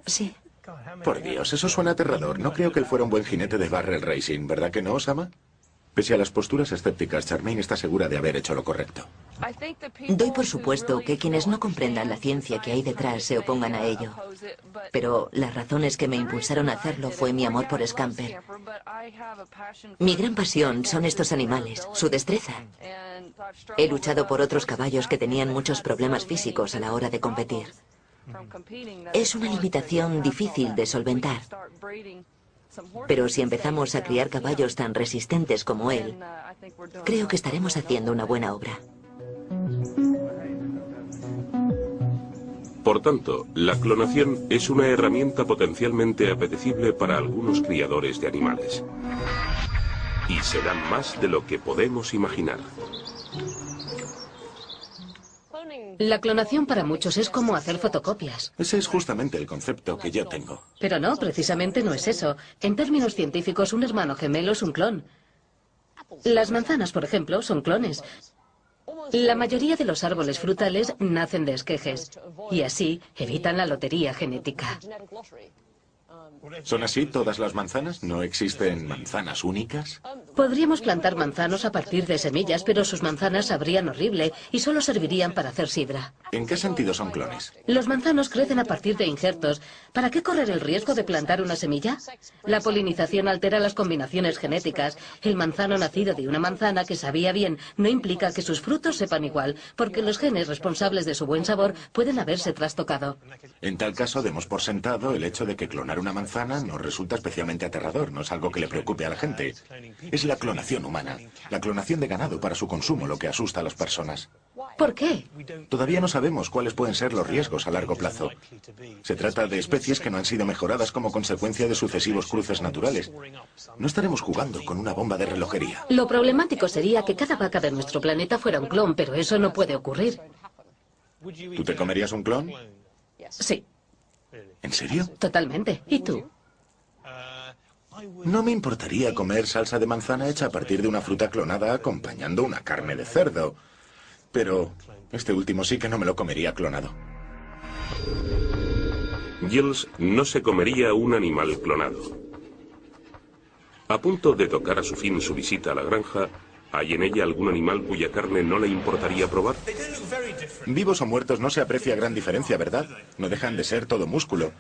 Sí. Por Dios, eso suena aterrador. No creo que él fuera un buen jinete de barrel racing, ¿verdad que no, Osama? Pese a las posturas escépticas, Charmaine está segura de haber hecho lo correcto. Doy por supuesto que quienes no comprendan la ciencia que hay detrás se opongan a ello. Pero las razones que me impulsaron a hacerlo fue mi amor por Scamper. Mi gran pasión son estos animales, su destreza. He luchado por otros caballos que tenían muchos problemas físicos a la hora de competir. Es una limitación difícil de solventar. Pero si empezamos a criar caballos tan resistentes como él, creo que estaremos haciendo una buena obra. Por tanto, la clonación es una herramienta potencialmente apetecible para algunos criadores de animales. Y será más de lo que podemos imaginar. La clonación para muchos es como hacer fotocopias. Ese es justamente el concepto que yo tengo. Pero no, precisamente no es eso. En términos científicos, un hermano gemelo es un clon. Las manzanas, por ejemplo, son clones. La mayoría de los árboles frutales nacen de esquejes y así evitan la lotería genética. ¿Son así todas las manzanas? ¿No existen manzanas únicas? Podríamos plantar manzanos a partir de semillas, pero sus manzanas sabrían horrible y solo servirían para hacer sidra. ¿En qué sentido son clones? Los manzanos crecen a partir de injertos. ¿Para qué correr el riesgo de plantar una semilla? La polinización altera las combinaciones genéticas. El manzano nacido de una manzana que sabía bien no implica que sus frutos sepan igual, porque los genes responsables de su buen sabor pueden haberse trastocado. En tal caso, demos por sentado el hecho de que clonar una manzana no resulta especialmente aterrador, no es algo que le preocupe a la gente. Es la clonación humana, la clonación de ganado para su consumo lo que asusta a las personas. ¿Por qué? Todavía no sabemos cuáles pueden ser los riesgos a largo plazo. Se trata de especies que no han sido mejoradas como consecuencia de sucesivos cruces naturales. No estaremos jugando con una bomba de relojería. Lo problemático sería que cada vaca de nuestro planeta fuera un clon, pero eso no puede ocurrir. ¿Tú te comerías un clon? Sí, ¿En serio? totalmente. ¿Y tú? No me importaría comer salsa de manzana hecha a partir de una fruta clonada acompañando una carne de cerdo. Pero este último sí que no me lo comería clonado. Giles no se comería un animal clonado. A punto de tocar a su fin su visita a la granja, ¿hay en ella algún animal cuya carne no le importaría probar? Vivos o muertos no se aprecia gran diferencia, ¿verdad? No dejan de ser todo músculo.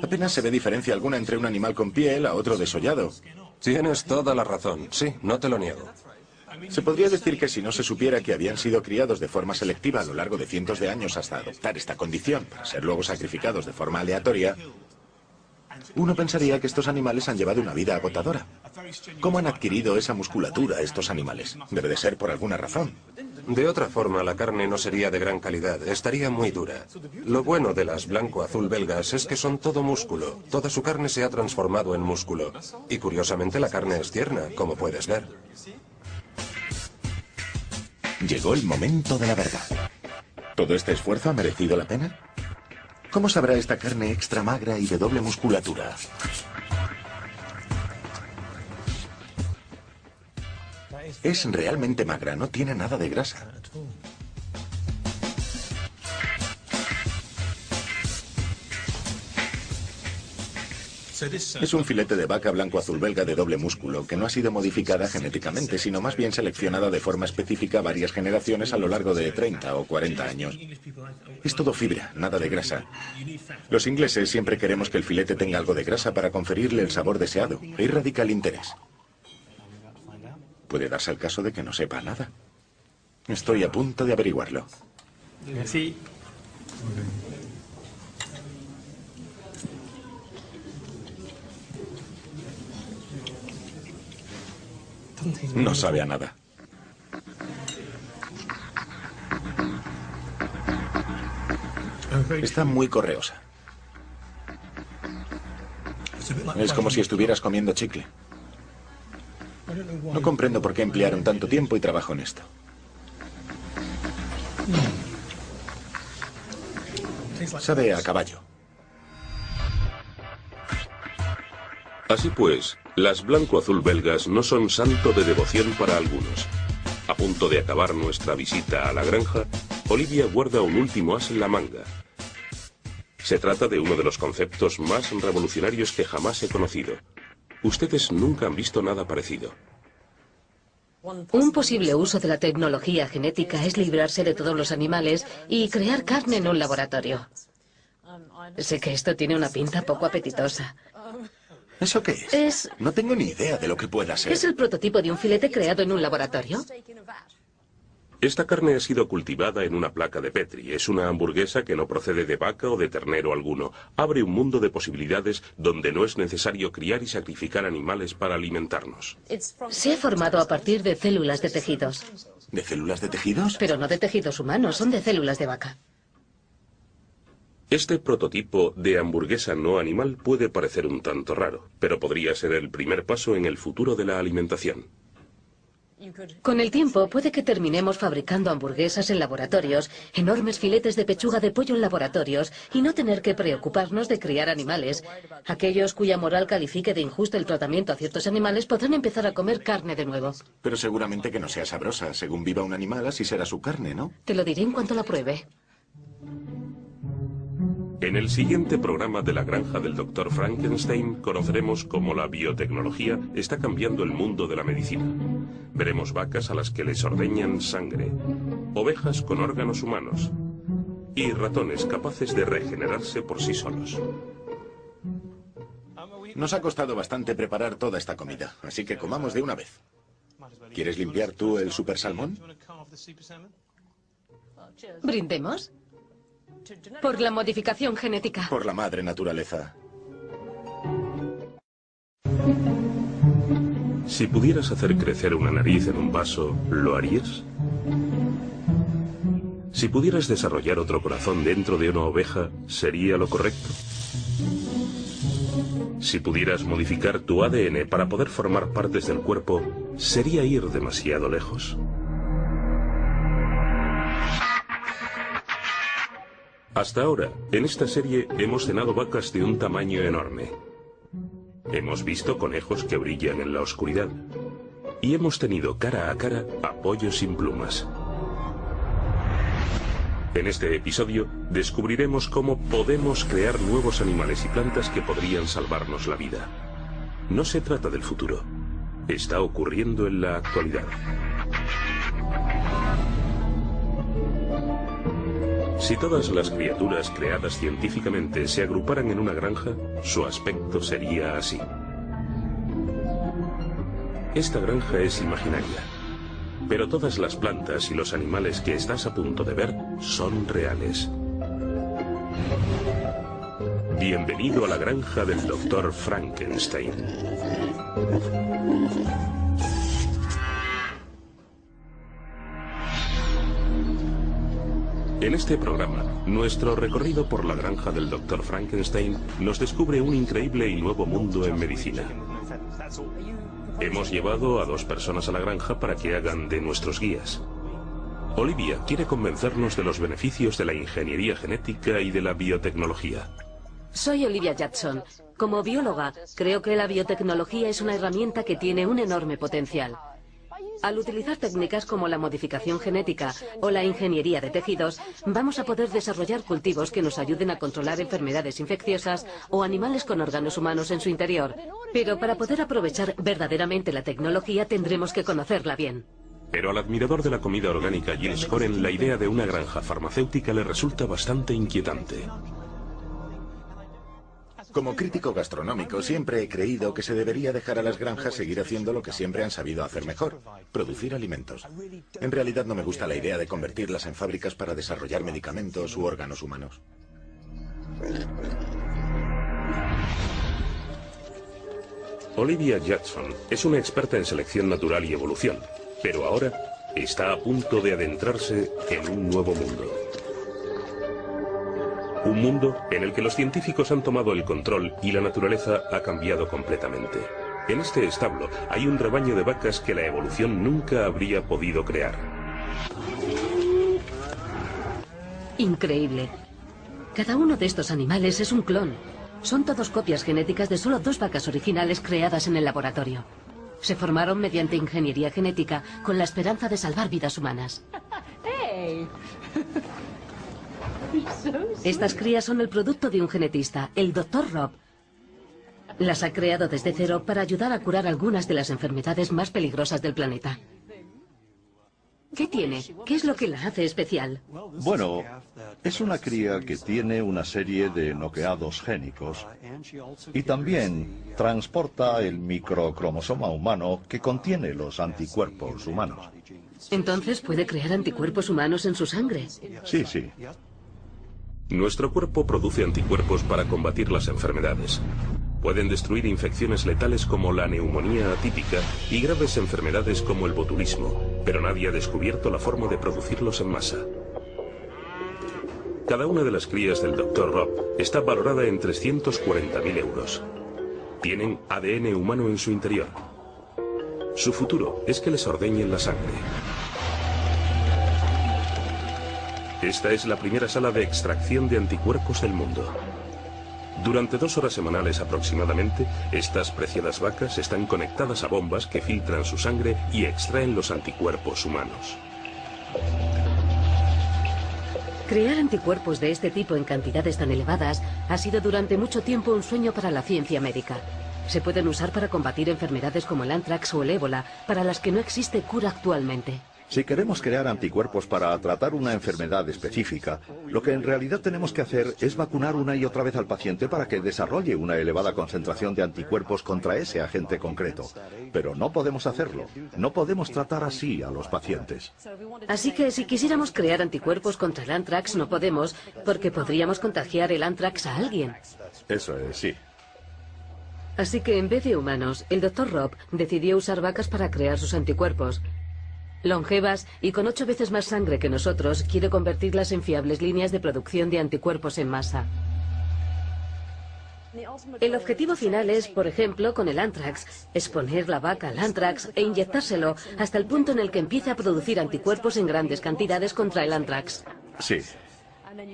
Apenas se ve diferencia alguna entre un animal con piel a otro desollado. Tienes toda la razón. Sí, no te lo niego. Se podría decir que si no se supiera que habían sido criados de forma selectiva a lo largo de cientos de años hasta adoptar esta condición para ser luego sacrificados de forma aleatoria, uno pensaría que estos animales han llevado una vida agotadora. ¿Cómo han adquirido esa musculatura estos animales? Debe de ser por alguna razón. De otra forma, la carne no sería de gran calidad, estaría muy dura. Lo bueno de las blanco-azul belgas es que son todo músculo. Toda su carne se ha transformado en músculo. Y curiosamente la carne es tierna, como puedes ver. Llegó el momento de la verdad. ¿Todo este esfuerzo ha merecido la pena? ¿Cómo sabrá esta carne extra magra y de doble musculatura? Es realmente magra, no tiene nada de grasa. Es un filete de vaca blanco-azul belga de doble músculo, que no ha sido modificada genéticamente, sino más bien seleccionada de forma específica varias generaciones a lo largo de 30 o 40 años. Es todo fibra, nada de grasa. Los ingleses siempre queremos que el filete tenga algo de grasa para conferirle el sabor deseado. Ahí radica el interés. Puede darse el caso de que no sepa nada. Estoy a punto de averiguarlo. Sí. No sabe a nada. Está muy correosa. Es como si estuvieras comiendo chicle. No comprendo por qué emplearon tanto tiempo y trabajo en esto. Sabe a caballo. Así pues, las blanco-azul belgas no son santo de devoción para algunos. A punto de acabar nuestra visita a la granja, Olivia guarda un último as en la manga. Se trata de uno de los conceptos más revolucionarios que jamás he conocido. Ustedes nunca han visto nada parecido. Un posible uso de la tecnología genética es librarse de todos los animales y crear carne en un laboratorio. Sé que esto tiene una pinta poco apetitosa. ¿Eso qué es? No tengo ni idea de lo que pueda ser. ¿Es el prototipo de un filete creado en un laboratorio? Esta carne ha sido cultivada en una placa de Petri. Es una hamburguesa que no procede de vaca o de ternero alguno. Abre un mundo de posibilidades donde no es necesario criar y sacrificar animales para alimentarnos. Se ha formado a partir de células de tejidos. ¿De células de tejidos? Pero no de tejidos humanos, son de células de vaca. Este prototipo de hamburguesa no animal puede parecer un tanto raro, pero podría ser el primer paso en el futuro de la alimentación. Con el tiempo puede que terminemos fabricando hamburguesas en laboratorios, enormes filetes de pechuga de pollo en laboratorios y no tener que preocuparnos de criar animales. Aquellos cuya moral califique de injusto el tratamiento a ciertos animales podrán empezar a comer carne de nuevo. Pero seguramente que no sea sabrosa. Según viva un animal, así será su carne, ¿no? Te lo diré en cuanto la pruebe. En el siguiente programa de la granja del Dr. Frankenstein conoceremos cómo la biotecnología está cambiando el mundo de la medicina. Veremos vacas a las que les ordeñan sangre, ovejas con órganos humanos y ratones capaces de regenerarse por sí solos. Nos ha costado bastante preparar toda esta comida, así que comamos de una vez. ¿Quieres limpiar tú el super salmón? ¿Brindemos? Por la modificación genética. Por la madre naturaleza. Si pudieras hacer crecer una nariz en un vaso, ¿lo harías? Si pudieras desarrollar otro corazón dentro de una oveja, ¿sería lo correcto? Si pudieras modificar tu ADN para poder formar partes del cuerpo, ¿sería ir demasiado lejos? Hasta ahora, en esta serie hemos cenado vacas de un tamaño enorme. Hemos visto conejos que brillan en la oscuridad. Y hemos tenido cara a cara a pollos sin plumas. En este episodio descubriremos cómo podemos crear nuevos animales y plantas que podrían salvarnos la vida. No se trata del futuro. Está ocurriendo en la actualidad. Si todas las criaturas creadas científicamente se agruparan en una granja, su aspecto sería así. Esta granja es imaginaria, pero todas las plantas y los animales que estás a punto de ver son reales. Bienvenido a la granja del Dr. Frankenstein. En este programa, nuestro recorrido por la granja del Dr. Frankenstein nos descubre un increíble y nuevo mundo en medicina. Hemos llevado a 2 personas a la granja para que hagan de nuestros guías. Olivia quiere convencernos de los beneficios de la ingeniería genética y de la biotecnología. Soy Olivia Jackson. Como bióloga, creo que la biotecnología es una herramienta que tiene un enorme potencial. Al utilizar técnicas como la modificación genética o la ingeniería de tejidos, vamos a poder desarrollar cultivos que nos ayuden a controlar enfermedades infecciosas o animales con órganos humanos en su interior. Pero para poder aprovechar verdaderamente la tecnología tendremos que conocerla bien. Pero al admirador de la comida orgánica Giles Coren, la idea de una granja farmacéutica le resulta bastante inquietante. Como crítico gastronómico, siempre he creído que se debería dejar a las granjas seguir haciendo lo que siempre han sabido hacer mejor, producir alimentos. En realidad no me gusta la idea de convertirlas en fábricas para desarrollar medicamentos u órganos humanos. Olivia Jackson es una experta en selección natural y evolución, pero ahora está a punto de adentrarse en un nuevo mundo. Un mundo en el que los científicos han tomado el control y la naturaleza ha cambiado completamente. En este establo hay un rebaño de vacas que la evolución nunca habría podido crear. Increíble. Cada uno de estos animales es un clon. Son todos copias genéticas de solo 2 vacas originales creadas en el laboratorio. Se formaron mediante ingeniería genética con la esperanza de salvar vidas humanas. Estas crías son el producto de un genetista, el Dr. Rob. Las ha creado desde cero para ayudar a curar algunas de las enfermedades más peligrosas del planeta. ¿Qué tiene? ¿Qué es lo que la hace especial? Bueno, es una cría que tiene una serie de noqueados génicos y también transporta el microcromosoma humano que contiene los anticuerpos humanos. Entonces puede crear anticuerpos humanos en su sangre. Sí, sí. Nuestro cuerpo produce anticuerpos para combatir las enfermedades. Pueden destruir infecciones letales como la neumonía atípica y graves enfermedades como el botulismo, pero nadie ha descubierto la forma de producirlos en masa. Cada una de las crías del Dr. Rob está valorada en 340.000 euros. Tienen ADN humano en su interior. Su futuro es que les ordeñen la sangre. Esta es la primera sala de extracción de anticuerpos del mundo. Durante 2 horas semanales aproximadamente, estas preciadas vacas están conectadas a bombas que filtran su sangre y extraen los anticuerpos humanos. Crear anticuerpos de este tipo en cantidades tan elevadas ha sido durante mucho tiempo un sueño para la ciencia médica. Se pueden usar para combatir enfermedades como el anthrax o el ébola, para las que no existe cura actualmente. Si queremos crear anticuerpos para tratar una enfermedad específica, lo que en realidad tenemos que hacer es vacunar una y otra vez al paciente para que desarrolle una elevada concentración de anticuerpos contra ese agente concreto. Pero no podemos hacerlo. No podemos tratar así a los pacientes. Así que si quisiéramos crear anticuerpos contra el anthrax, no podemos, porque podríamos contagiar el anthrax a alguien. Eso es, sí. Así que en vez de humanos, el Dr. Rob decidió usar vacas para crear sus anticuerpos. Longevas y con 8 veces más sangre que nosotros, quiere convertirlas en fiables líneas de producción de anticuerpos en masa. El objetivo final es, por ejemplo, con el anthrax, exponer la vaca al anthrax e inyectárselo hasta el punto en el que empiece a producir anticuerpos en grandes cantidades contra el anthrax. Sí.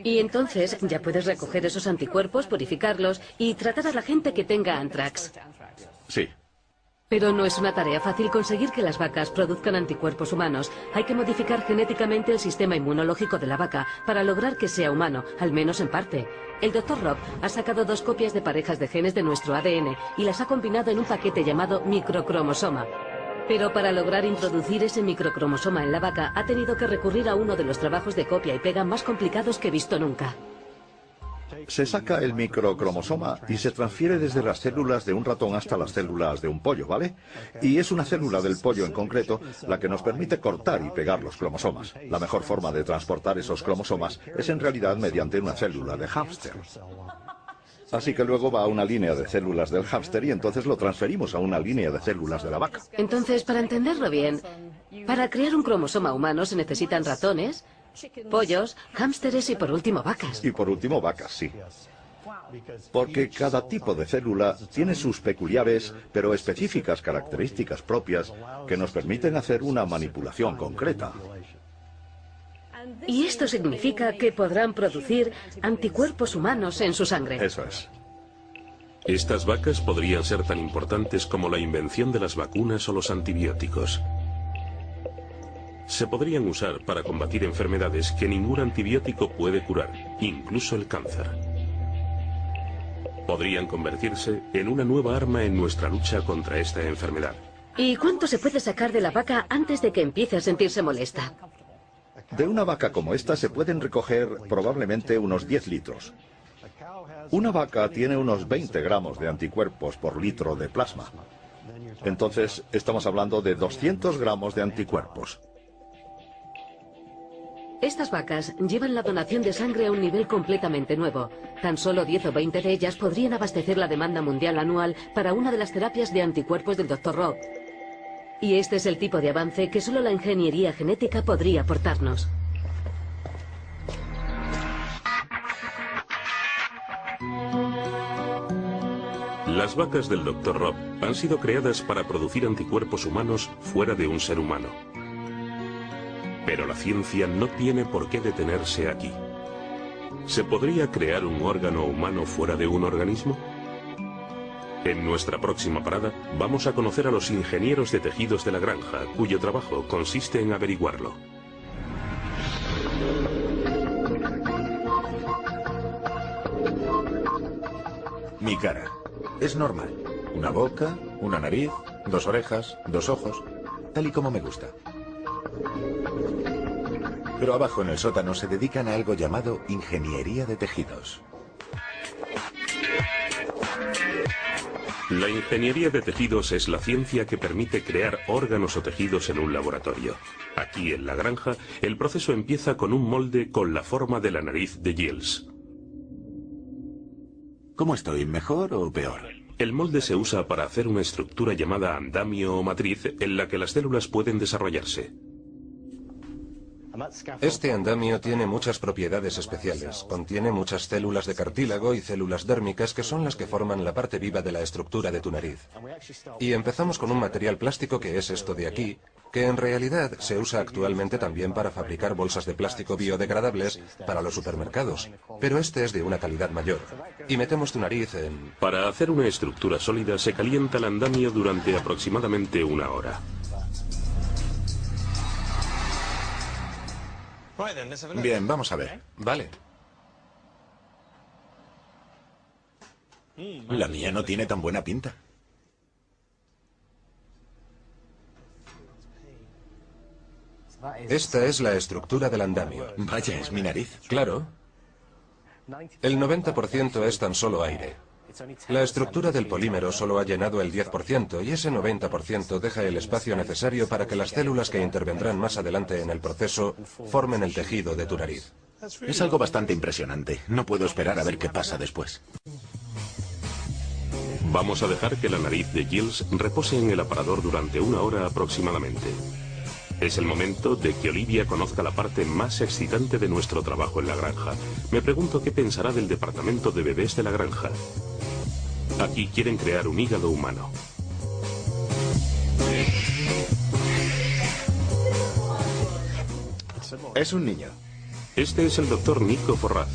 Y entonces ya puedes recoger esos anticuerpos, purificarlos y tratar a la gente que tenga anthrax. Sí. Pero no es una tarea fácil conseguir que las vacas produzcan anticuerpos humanos. Hay que modificar genéticamente el sistema inmunológico de la vaca para lograr que sea humano, al menos en parte. El Dr. Rob ha sacado 2 copias de parejas de genes de nuestro ADN y las ha combinado en un paquete llamado microcromosoma. Pero para lograr introducir ese microcromosoma en la vaca ha tenido que recurrir a uno de los trabajos de copia y pega más complicados que he visto nunca. Se saca el microcromosoma y se transfiere desde las células de un ratón hasta las células de un pollo, ¿vale? Y es una célula del pollo en concreto la que nos permite cortar y pegar los cromosomas. La mejor forma de transportar esos cromosomas es en realidad mediante una célula de hámster. Así que luego va a una línea de células del hámster y entonces lo transferimos a una línea de células de la vaca. Entonces, para entenderlo bien, para crear un cromosoma humano se necesitan ratones, pollos, hámsteres y por último vacas. Y por último vacas, sí. Porque cada tipo de célula tiene sus peculiares pero específicas características propias que nos permiten hacer una manipulación concreta. Y esto significa que podrán producir anticuerpos humanos en su sangre. Eso es. Estas vacas podrían ser tan importantes como la invención de las vacunas o los antibióticos. Se podrían usar para combatir enfermedades que ningún antibiótico puede curar, incluso el cáncer. Podrían convertirse en una nueva arma en nuestra lucha contra esta enfermedad. ¿Y cuánto se puede sacar de la vaca antes de que empiece a sentirse molesta? De una vaca como esta se pueden recoger probablemente unos 10 litros. Una vaca tiene unos 20 gramos de anticuerpos por litro de plasma. Entonces estamos hablando de 200 gramos de anticuerpos. Estas vacas llevan la donación de sangre a un nivel completamente nuevo. Tan solo 10 o 20 de ellas podrían abastecer la demanda mundial anual para una de las terapias de anticuerpos del Dr. Rob. Y este es el tipo de avance que solo la ingeniería genética podría aportarnos. Las vacas del Dr. Rob han sido creadas para producir anticuerpos humanos fuera de un ser humano. Pero la ciencia no tiene por qué detenerse aquí. ¿Se podría crear un órgano humano fuera de un organismo? En nuestra próxima parada vamos a conocer a los ingenieros de tejidos de la granja, cuyo trabajo consiste en averiguarlo. Mi cara. Es normal. Una boca, una nariz, 2 orejas, 2 ojos, tal y como me gusta. Pero abajo en el sótano se dedican a algo llamado ingeniería de tejidos. La ingeniería de tejidos es la ciencia que permite crear órganos o tejidos en un laboratorio. Aquí en la granja, el proceso empieza con un molde con la forma de la nariz de Giles. ¿Cómo estoy? ¿Mejor o peor? El molde se usa para hacer una estructura llamada andamio o matriz en la que las células pueden desarrollarse. Este andamio tiene muchas propiedades especiales. Contiene muchas células de cartílago y células dérmicas que son las que forman la parte viva de la estructura de tu nariz. Y empezamos con un material plástico que es esto de aquí, que en realidad se usa actualmente también para fabricar bolsas de plástico biodegradables para los supermercados. Pero este es de una calidad mayor. Y metemos tu nariz en... Para hacer una estructura sólida se calienta el andamio durante aproximadamente 1 hora. Bien, vamos a ver. Vale. La mía no tiene tan buena pinta. Esta es la estructura del andamio. Vaya, es mi nariz. Claro. El 90% es tan solo aire. La estructura del polímero solo ha llenado el 10% y ese 90% deja el espacio necesario para que las células que intervendrán más adelante en el proceso formen el tejido de tu nariz. Es algo bastante impresionante. No puedo esperar a ver qué pasa después. Vamos a dejar que la nariz de Giles repose en el aparador durante 1 hora aproximadamente. Es el momento de que Olivia conozca la parte más excitante de nuestro trabajo en la granja. Me pregunto qué pensará del departamento de bebés de la granja. Aquí quieren crear un hígado humano. Es un niño. Este es el doctor Nico Forraz.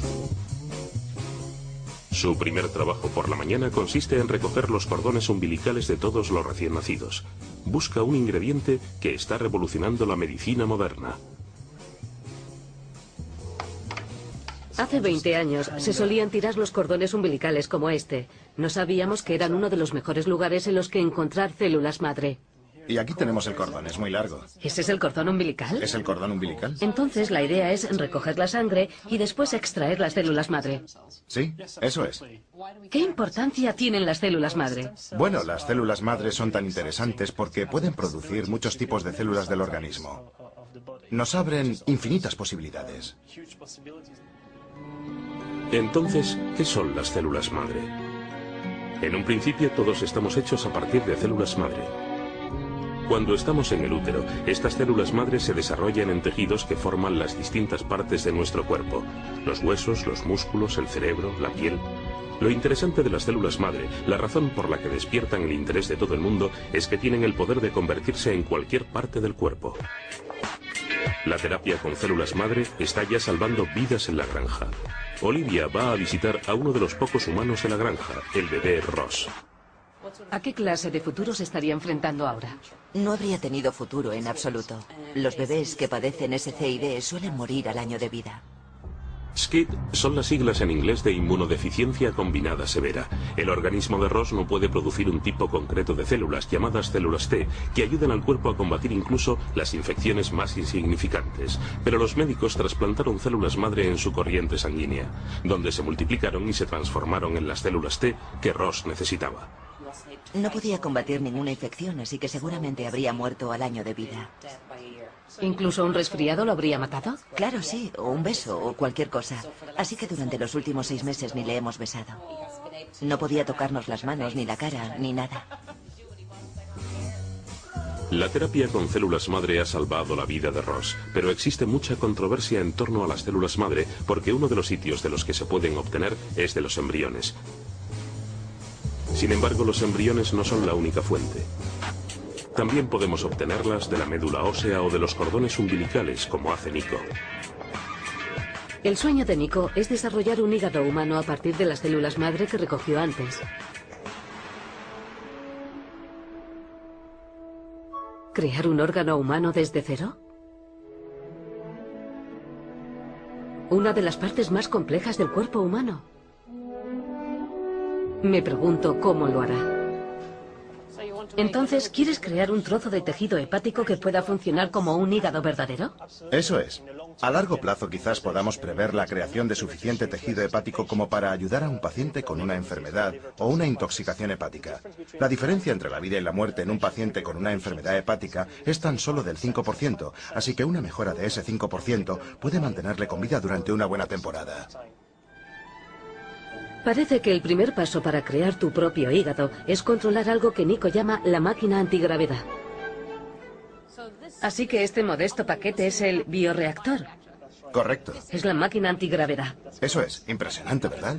Su primer trabajo por la mañana consiste en recoger los cordones umbilicales de todos los recién nacidos. Busca un ingrediente que está revolucionando la medicina moderna. Hace 20 años se solían tirar los cordones umbilicales como este. No sabíamos que eran uno de los mejores lugares en los que encontrar células madre. Y aquí tenemos el cordón, es muy largo. ¿Ese es el cordón umbilical? ¿Es el cordón umbilical? Entonces la idea es recoger la sangre y después extraer las células madre. Sí, eso es. ¿Qué importancia tienen las células madre? Bueno, las células madre son tan interesantes porque pueden producir muchos tipos de células del organismo. Nos abren infinitas posibilidades. Entonces, ¿qué son las células madre? En un principio todos estamos hechos a partir de células madre. Cuando estamos en el útero, estas células madre se desarrollan en tejidos que forman las distintas partes de nuestro cuerpo. Los huesos, los músculos, el cerebro, la piel. Lo interesante de las células madre, la razón por la que despiertan el interés de todo el mundo, es que tienen el poder de convertirse en cualquier parte del cuerpo. La terapia con células madre está ya salvando vidas en la granja. Olivia va a visitar a uno de los pocos humanos en la granja, el bebé Ross. ¿A qué clase de futuro se estaría enfrentando ahora? No habría tenido futuro en absoluto. Los bebés que padecen SCID suelen morir al año de vida. SCID son las siglas en inglés de inmunodeficiencia combinada severa. El organismo de Ross no puede producir un tipo concreto de células, llamadas células T, que ayudan al cuerpo a combatir incluso las infecciones más insignificantes. Pero los médicos trasplantaron células madre en su corriente sanguínea, donde se multiplicaron y se transformaron en las células T que Ross necesitaba. No podía combatir ninguna infección, así que seguramente habría muerto al año de vida. ¿Incluso un resfriado lo habría matado? Claro, sí, o un beso, o cualquier cosa. Así que durante los últimos 6 meses ni le hemos besado. No podía tocarnos las manos, ni la cara, ni nada. La terapia con células madre ha salvado la vida de Ross, pero existe mucha controversia en torno a las células madre porque uno de los sitios de los que se pueden obtener es de los embriones. Sin embargo, los embriones no son la única fuente. También podemos obtenerlas de la médula ósea o de los cordones umbilicales, como hace Nico. El sueño de Nico es desarrollar un hígado humano a partir de las células madre que recogió antes. ¿Crear un órgano humano desde cero? Una de las partes más complejas del cuerpo humano. Me pregunto cómo lo hará. Entonces, ¿quieres crear un trozo de tejido hepático que pueda funcionar como un hígado verdadero? Eso es. A largo plazo quizás podamos prever la creación de suficiente tejido hepático como para ayudar a un paciente con una enfermedad o una intoxicación hepática. La diferencia entre la vida y la muerte en un paciente con una enfermedad hepática es tan solo del 5%, así que una mejora de ese 5% puede mantenerle con vida durante una buena temporada. Parece que el primer paso para crear tu propio hígado es controlar algo que Nico llama la máquina antigravedad. Así que este modesto paquete es el bioreactor. Correcto. Es la máquina antigravedad. Eso es. Impresionante, ¿verdad?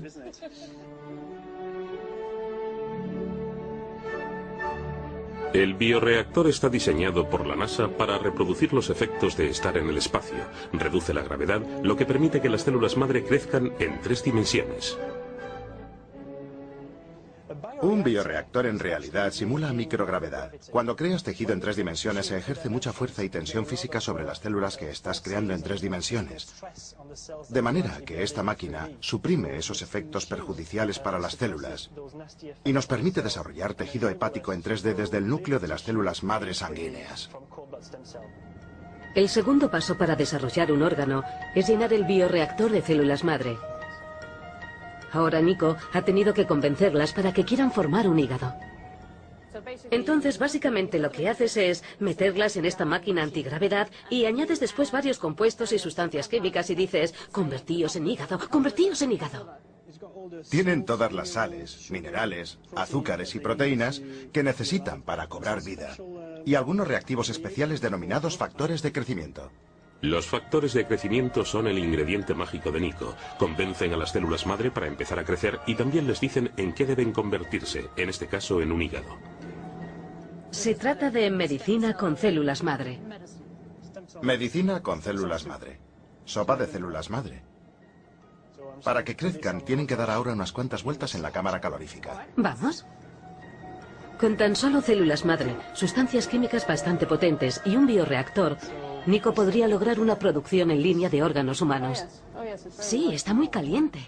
El bioreactor está diseñado por la NASA para reproducir los efectos de estar en el espacio. Reduce la gravedad, lo que permite que las células madre crezcan en 3 dimensiones. Un bioreactor en realidad simula microgravedad. Cuando creas tejido en 3 dimensiones se ejerce mucha fuerza y tensión física sobre las células que estás creando en 3 dimensiones. De manera que esta máquina suprime esos efectos perjudiciales para las células y nos permite desarrollar tejido hepático en 3D desde el núcleo de las células madre sanguíneas. El segundo paso para desarrollar un órgano es llenar el bioreactor de células madre. Ahora Nico ha tenido que convencerlas para que quieran formar un hígado. Entonces, básicamente lo que haces es meterlas en esta máquina antigravedad y añades después varios compuestos y sustancias químicas y dices, convertíos en hígado, convertíos en hígado. Tienen todas las sales, minerales, azúcares y proteínas que necesitan para cobrar vida. Y algunos reactivos especiales denominados factores de crecimiento. Los factores de crecimiento son el ingrediente mágico de Nico. Convencen a las células madre para empezar a crecer y también les dicen en qué deben convertirse, en este caso en un hígado. Se trata de medicina con células madre. Medicina con células madre. Sopa de células madre. Para que crezcan, tienen que dar ahora unas cuantas vueltas en la cámara calorífica. ¿Vamos? Con tan solo células madre, sustancias químicas bastante potentes y un bioreactor, Nico podría lograr una producción en línea de órganos humanos. Sí, está muy caliente.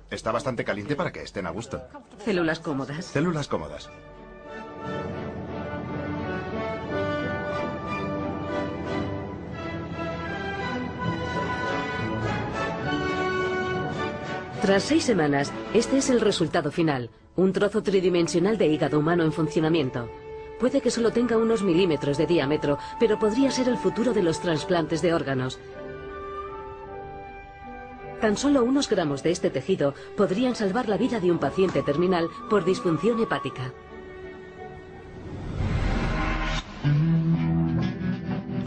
Está bastante caliente para que estén a gusto. Células cómodas. Células cómodas. Tras 6 semanas, este es el resultado final. Un trozo tridimensional de hígado humano en funcionamiento. Puede que solo tenga unos milímetros de diámetro, pero podría ser el futuro de los trasplantes de órganos. Tan solo unos gramos de este tejido podrían salvar la vida de un paciente terminal por disfunción hepática.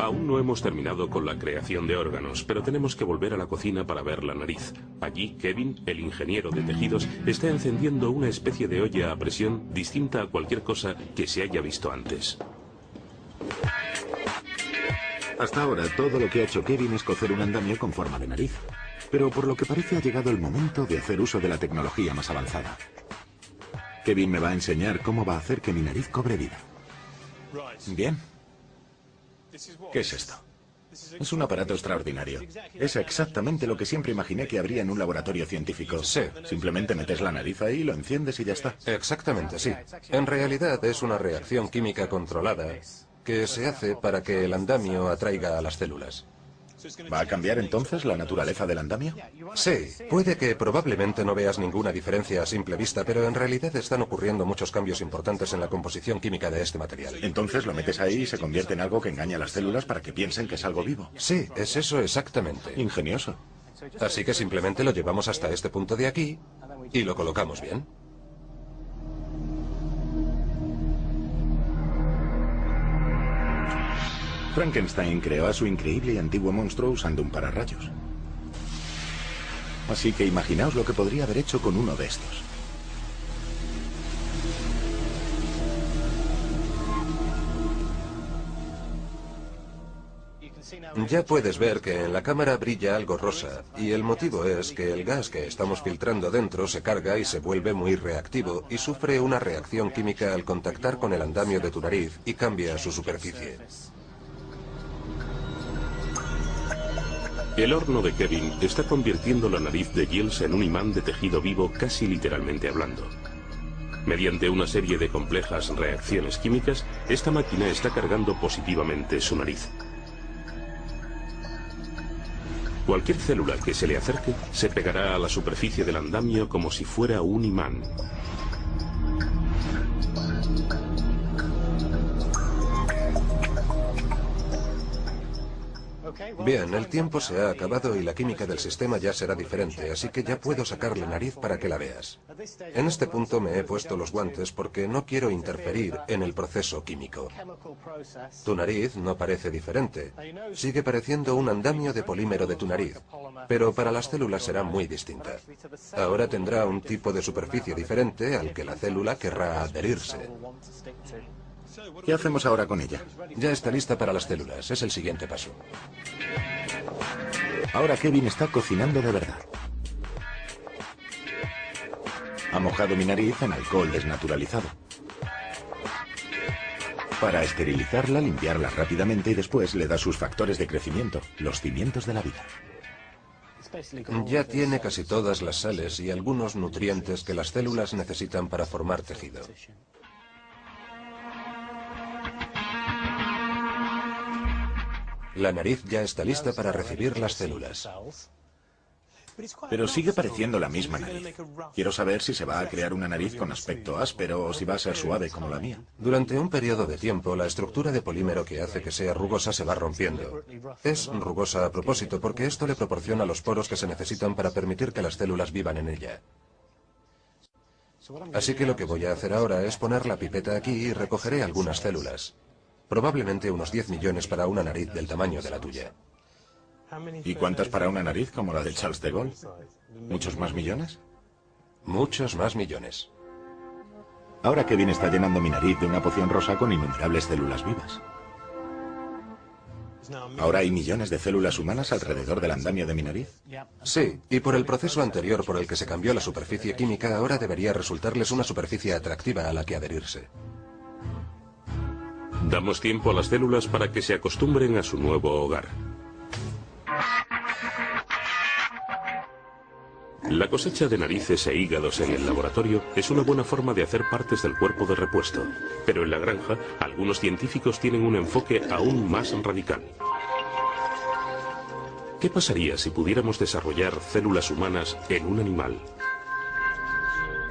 Aún no hemos terminado con la creación de órganos, pero tenemos que volver a la cocina para ver la nariz. Allí, Kevin, el ingeniero de tejidos, está encendiendo una especie de olla a presión distinta a cualquier cosa que se haya visto antes. Hasta ahora, todo lo que ha hecho Kevin es cocer un andamio con forma de nariz. Pero por lo que parece ha llegado el momento de hacer uso de la tecnología más avanzada. Kevin me va a enseñar cómo va a hacer que mi nariz cobre vida. Bien. ¿Qué es esto? Es un aparato extraordinario. Es exactamente lo que siempre imaginé que habría en un laboratorio científico. Sí. Simplemente metes la nariz ahí, lo enciendes y ya está. Exactamente, sí. En realidad es una reacción química controlada que se hace para que el andamio atraiga a las células. ¿Va a cambiar entonces la naturaleza del andamio? Sí, puede que probablemente no veas ninguna diferencia a simple vista, pero en realidad están ocurriendo muchos cambios importantes en la composición química de este material. Entonces lo metes ahí y se convierte en algo que engaña a las células para que piensen que es algo vivo. Sí, es eso exactamente. Ingenioso. Así que simplemente lo llevamos hasta este punto de aquí y lo colocamos bien. Frankenstein creó a su increíble y antiguo monstruo usando un pararrayos. Así que imaginaos lo que podría haber hecho con uno de estos. Ya puedes ver que en la cámara brilla algo rosa, y el motivo es que el gas que estamos filtrando dentro se carga y se vuelve muy reactivo y sufre una reacción química al contactar con el andamio de tu nariz y cambia su superficie. El horno de Kevin está convirtiendo la nariz de Giles en un imán de tejido vivo, casi literalmente hablando. Mediante una serie de complejas reacciones químicas, esta máquina está cargando positivamente su nariz. Cualquier célula que se le acerque se pegará a la superficie del andamio como si fuera un imán. Bien, el tiempo se ha acabado y la química del sistema ya será diferente, así que ya puedo sacar la nariz para que la veas. En este punto me he puesto los guantes porque no quiero interferir en el proceso químico. Tu nariz no parece diferente. Sigue pareciendo un andamio de polímero de tu nariz, pero para las células será muy distinta. Ahora tendrá un tipo de superficie diferente al que la célula querrá adherirse. ¿Qué hacemos ahora con ella? Ya está lista para las células, es el siguiente paso. Ahora Kevin está cocinando de verdad. Ha mojado mi nariz en alcohol desnaturalizado. Para esterilizarla, limpiarla rápidamente y después le da sus factores de crecimiento, los cimientos de la vida. Ya tiene casi todas las sales y algunos nutrientes que las células necesitan para formar tejido. La nariz ya está lista para recibir las células. Pero sigue pareciendo la misma nariz. Quiero saber si se va a crear una nariz con aspecto áspero o si va a ser suave como la mía. Durante un periodo de tiempo, la estructura de polímero que hace que sea rugosa se va rompiendo. Es rugosa a propósito porque esto le proporciona los poros que se necesitan para permitir que las células vivan en ella. Así que lo que voy a hacer ahora es poner la pipeta aquí y recogeré algunas células. Probablemente unos 10 millones para una nariz del tamaño de la tuya. ¿Y cuántas para una nariz como la de Charles de Gaulle? ¿Muchos más millones? Muchos más millones. Ahora Kevin está llenando mi nariz de una poción rosa con innumerables células vivas. ¿Ahora hay millones de células humanas alrededor del andamio de mi nariz? Sí, y por el proceso anterior por el que se cambió la superficie química, ahora debería resultarles una superficie atractiva a la que adherirse. Damos tiempo a las células para que se acostumbren a su nuevo hogar. La cosecha de narices e hígados en el laboratorio es una buena forma de hacer partes del cuerpo de repuesto, pero en la granja algunos científicos tienen un enfoque aún más radical. ¿Qué pasaría si pudiéramos desarrollar células humanas en un animal?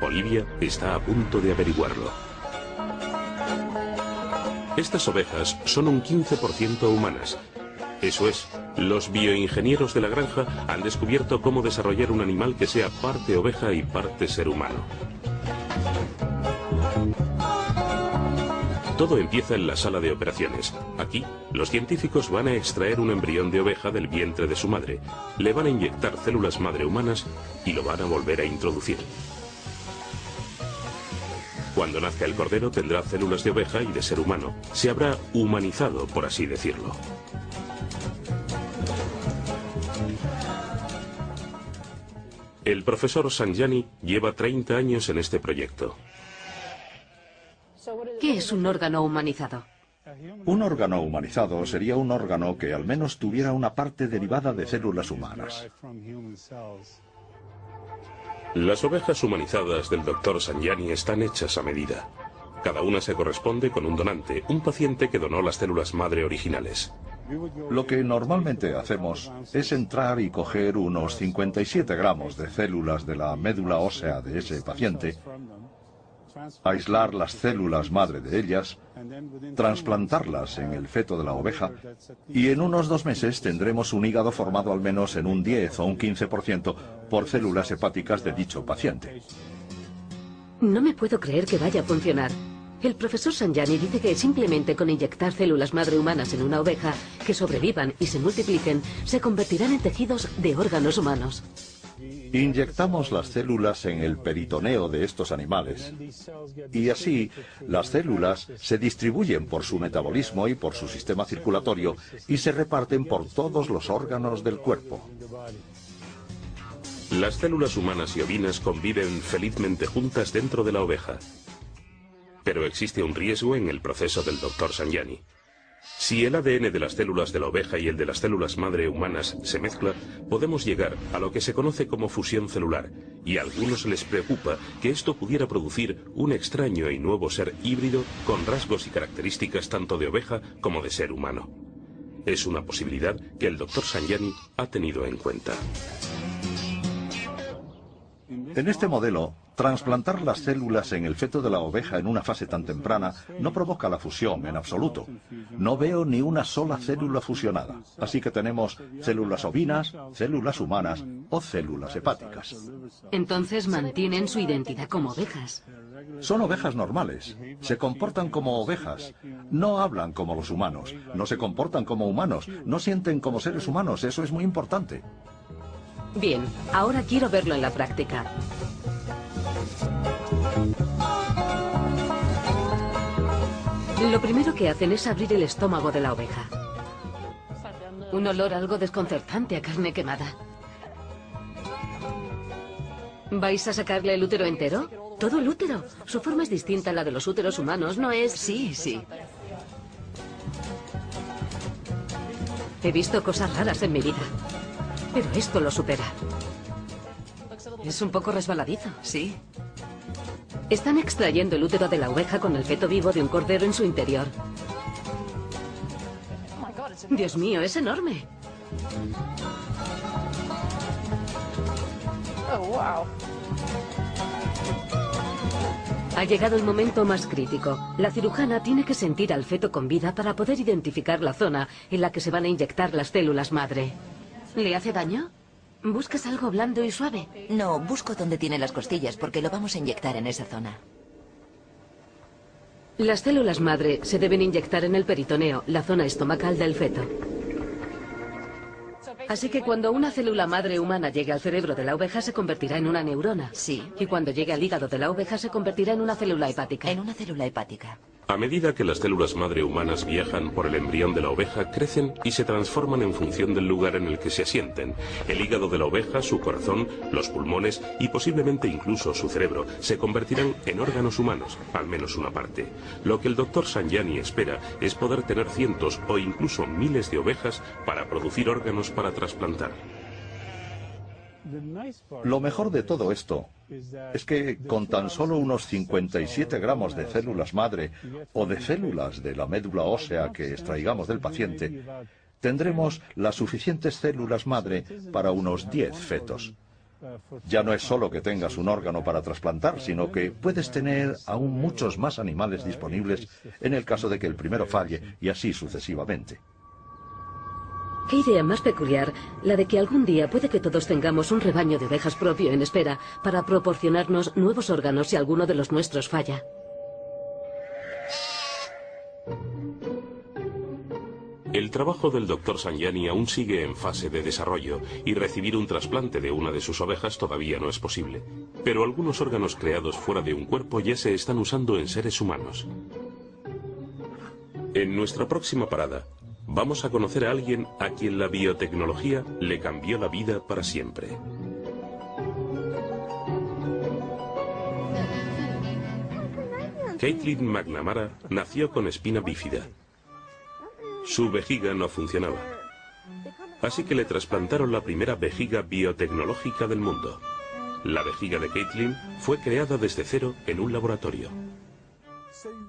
Olivia está a punto de averiguarlo. Estas ovejas son un 15% humanas. Eso es, los bioingenieros de la granja han descubierto cómo desarrollar un animal que sea parte oveja y parte ser humano. Todo empieza en la sala de operaciones. Aquí, los científicos van a extraer un embrión de oveja del vientre de su madre, le van a inyectar células madre humanas y lo van a volver a introducir. Cuando nazca el cordero tendrá células de oveja y de ser humano. Se habrá humanizado, por así decirlo. El profesor Sanjani lleva 30 años en este proyecto. ¿Qué es un órgano humanizado? Un órgano humanizado sería un órgano que al menos tuviera una parte derivada de células humanas. Las ovejas humanizadas del Dr. Sanjani están hechas a medida. Cada una se corresponde con un donante, un paciente que donó las células madre originales. Lo que normalmente hacemos es entrar y coger unos 57 gramos de células de la médula ósea de ese paciente, aislar las células madre de ellas, trasplantarlas en el feto de la oveja y en unos 2 meses tendremos un hígado formado al menos en un 10 o un 15% por células hepáticas de dicho paciente. No me puedo creer que vaya a funcionar. El profesor Sanjani dice que simplemente con inyectar células madre humanas en una oveja que sobrevivan y se multipliquen, se convertirán en tejidos de órganos humanos. Inyectamos las células en el peritoneo de estos animales y así las células se distribuyen por su metabolismo y por su sistema circulatorio y se reparten por todos los órganos del cuerpo. Las células humanas y ovinas conviven felizmente juntas dentro de la oveja. Pero existe un riesgo en el proceso del Dr. Sanjani. Si el ADN de las células de la oveja y el de las células madre humanas se mezcla, podemos llegar a lo que se conoce como fusión celular, y a algunos les preocupa que esto pudiera producir un extraño y nuevo ser híbrido con rasgos y características tanto de oveja como de ser humano. Es una posibilidad que el Dr. Sanjani ha tenido en cuenta. En este modelo, trasplantar las células en el feto de la oveja en una fase tan temprana no provoca la fusión en absoluto. No veo ni una sola célula fusionada. Así que tenemos células ovinas, células humanas o células hepáticas. Entonces mantienen su identidad como ovejas. Son ovejas normales. Se comportan como ovejas. No hablan como los humanos. No se comportan como humanos. No sienten como seres humanos. Eso es muy importante. Bien, ahora quiero verlo en la práctica. Lo primero que hacen es abrir el estómago de la oveja. Un olor algo desconcertante a carne quemada. ¿Vais a sacarle el útero entero? Todo el útero. Su forma es distinta a la de los úteros humanos, ¿no es? Sí, sí. He visto cosas raras en mi vida. Pero esto lo supera. Es un poco resbaladizo. Sí. Están extrayendo el útero de la oveja con el feto vivo de un cordero en su interior. Dios mío, es enorme. Ha llegado el momento más crítico. La cirujana tiene que sentir al feto con vida para poder identificar la zona en la que se van a inyectar las células madre. ¿Le hace daño? ¿Buscas algo blando y suave? No, busco donde tiene las costillas porque lo vamos a inyectar en esa zona. Las células madre se deben inyectar en el peritoneo, la zona estomacal del feto. Así que cuando una célula madre humana llegue al cerebro de la oveja se convertirá en una neurona. Sí. Y cuando llegue al hígado de la oveja se convertirá en una célula hepática. En una célula hepática. A medida que las células madre humanas viajan por el embrión de la oveja, crecen y se transforman en función del lugar en el que se asienten. El hígado de la oveja, su corazón, los pulmones y posiblemente incluso su cerebro se convertirán en órganos humanos, al menos una parte. Lo que el Dr. Sanjani espera es poder tener cientos o incluso miles de ovejas para producir órganos para trasplantar. Lo mejor de todo esto es que con tan solo unos 57 gramos de células madre o de células de la médula ósea que extraigamos del paciente, tendremos las suficientes células madre para unos 10 fetos. Ya no es solo que tengas un órgano para trasplantar, sino que puedes tener aún muchos más animales disponibles en el caso de que el primero falle y así sucesivamente. Qué idea más peculiar, la de que algún día puede que todos tengamos un rebaño de ovejas propio en espera para proporcionarnos nuevos órganos si alguno de los nuestros falla. El trabajo del Dr. Sanjani aún sigue en fase de desarrollo y recibir un trasplante de una de sus ovejas todavía no es posible. Pero algunos órganos creados fuera de un cuerpo ya se están usando en seres humanos. En nuestra próxima parada, vamos a conocer a alguien a quien la biotecnología le cambió la vida para siempre. Caitlin McNamara nació con espina bífida. Su vejiga no funcionaba. Así que le trasplantaron la primera vejiga biotecnológica del mundo. La vejiga de Caitlin fue creada desde cero en un laboratorio.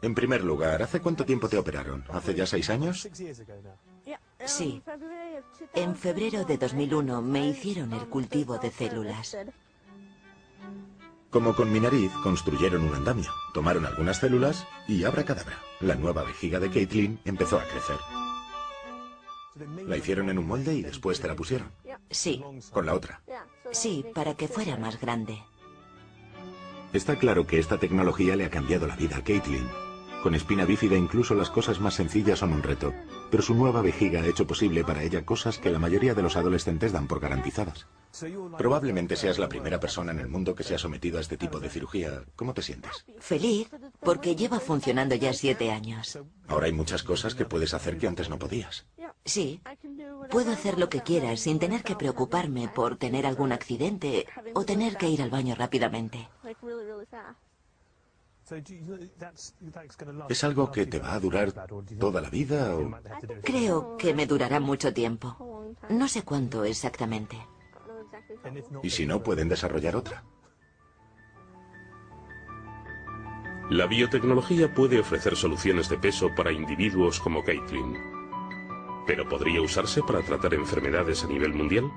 En primer lugar, ¿hace cuánto tiempo te operaron? ¿Hace ya 6 años? Sí. En febrero de 2001 me hicieron el cultivo de células. Como con mi nariz, construyeron un andamio. Tomaron algunas células y abracadabra. La nueva vejiga de Caitlin empezó a crecer. La hicieron en un molde y después te la pusieron. Sí. Con la otra. Sí, para que fuera más grande. Está claro que esta tecnología le ha cambiado la vida a Caitlin. Con espina bífida incluso las cosas más sencillas son un reto, pero su nueva vejiga ha hecho posible para ella cosas que la mayoría de los adolescentes dan por garantizadas. Probablemente seas la primera persona en el mundo que se ha sometido a este tipo de cirugía. ¿Cómo te sientes? Feliz, porque lleva funcionando ya 7 años. Ahora hay muchas cosas que puedes hacer que antes no podías. Sí. Puedo hacer lo que quiera sin tener que preocuparme por tener algún accidente o tener que ir al baño rápidamente. ¿Es algo que te va a durar toda la vida o...? Creo que me durará mucho tiempo. No sé cuánto exactamente. ¿Y si no, pueden desarrollar otra? La biotecnología puede ofrecer soluciones de peso para individuos como Caitlin. ¿Pero podría usarse para tratar enfermedades a nivel mundial?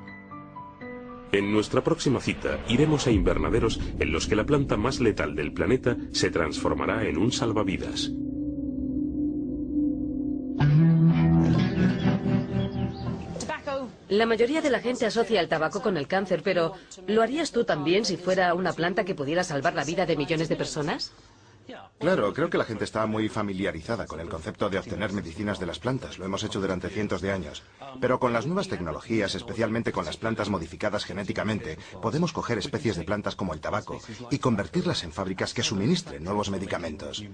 En nuestra próxima cita iremos a invernaderos en los que la planta más letal del planeta se transformará en un salvavidas. La mayoría de la gente asocia el tabaco con el cáncer, pero ¿lo harías tú también si fuera una planta que pudiera salvar la vida de millones de personas? Claro, creo que la gente está muy familiarizada con el concepto de obtener medicinas de las plantas. Lo hemos hecho durante cientos de años. Pero con las nuevas tecnologías, especialmente con las plantas modificadas genéticamente, podemos coger especies de plantas como el tabaco y convertirlas en fábricas que suministren nuevos medicamentos.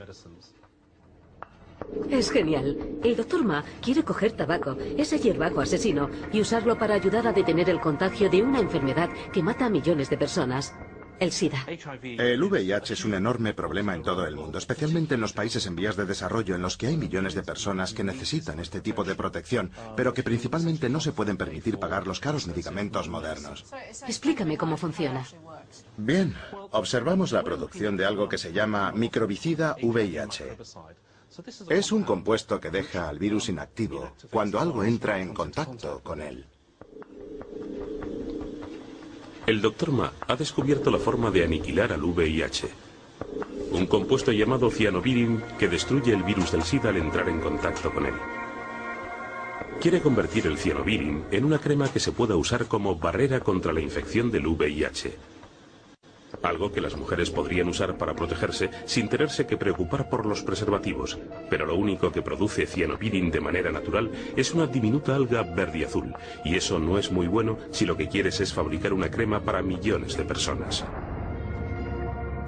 Es genial. El Dr. Ma quiere coger tabaco, ese hierbajo asesino, y usarlo para ayudar a detener el contagio de una enfermedad que mata a millones de personas. El SIDA. El VIH es un enorme problema en todo el mundo, especialmente en los países en vías de desarrollo, en los que hay millones de personas que necesitan este tipo de protección, pero que principalmente no se pueden permitir pagar los caros medicamentos modernos. Explícame cómo funciona. Bien, observamos la producción de algo que se llama microbicida VIH. Es un compuesto que deja al virus inactivo cuando algo entra en contacto con él. El Dr. Ma ha descubierto la forma de aniquilar al VIH. Un compuesto llamado cianovirin que destruye el virus del SIDA al entrar en contacto con él. Quiere convertir el cianovirin en una crema que se pueda usar como barrera contra la infección del VIH. Algo que las mujeres podrían usar para protegerse sin tenerse que preocupar por los preservativos. Pero lo único que produce cianovirin de manera natural es una diminuta alga verde y azul. Y eso no es muy bueno si lo que quieres es fabricar una crema para millones de personas.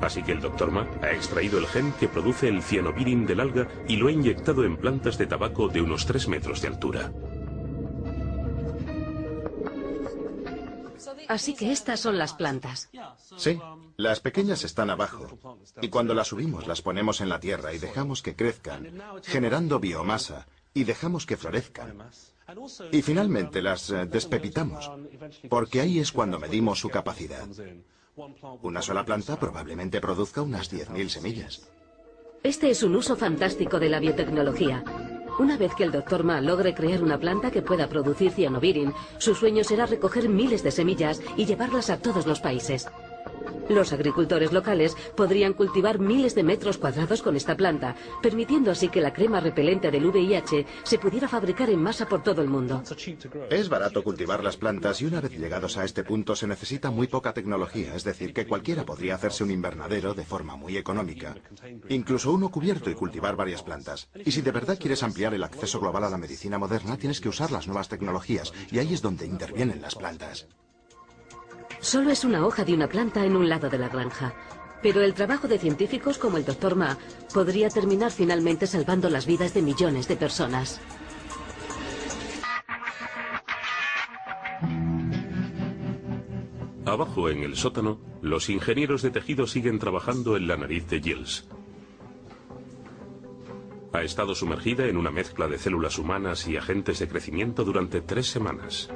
Así que el Dr. Ma ha extraído el gen que produce el cianovirin del alga y lo ha inyectado en plantas de tabaco de unos 3 metros de altura. Así que estas son las plantas. Sí, las pequeñas están abajo. Y cuando las subimos, las ponemos en la tierra y dejamos que crezcan, generando biomasa, y dejamos que florezcan. Y finalmente las despepitamos, porque ahí es cuando medimos su capacidad. Una sola planta probablemente produzca unas 10.000 semillas. Este es un uso fantástico de la biotecnología. Una vez que el Dr. Ma logre crear una planta que pueda producir cianovirin, su sueño será recoger miles de semillas y llevarlas a todos los países. Los agricultores locales podrían cultivar miles de metros cuadrados con esta planta, permitiendo así que la crema repelente del VIH se pudiera fabricar en masa por todo el mundo. Es barato cultivar las plantas y una vez llegados a este punto se necesita muy poca tecnología, es decir, que cualquiera podría hacerse un invernadero de forma muy económica. Incluso uno cubierto y cultivar varias plantas. Y si de verdad quieres ampliar el acceso global a la medicina moderna, tienes que usar las nuevas tecnologías, y ahí es donde intervienen las plantas. Solo es una hoja de una planta en un lado de la granja. Pero el trabajo de científicos como el Dr. Ma podría terminar finalmente salvando las vidas de millones de personas. Abajo en el sótano, los ingenieros de tejido siguen trabajando en la nariz de Giles. Ha estado sumergida en una mezcla de células humanas y agentes de crecimiento durante 3 semanas.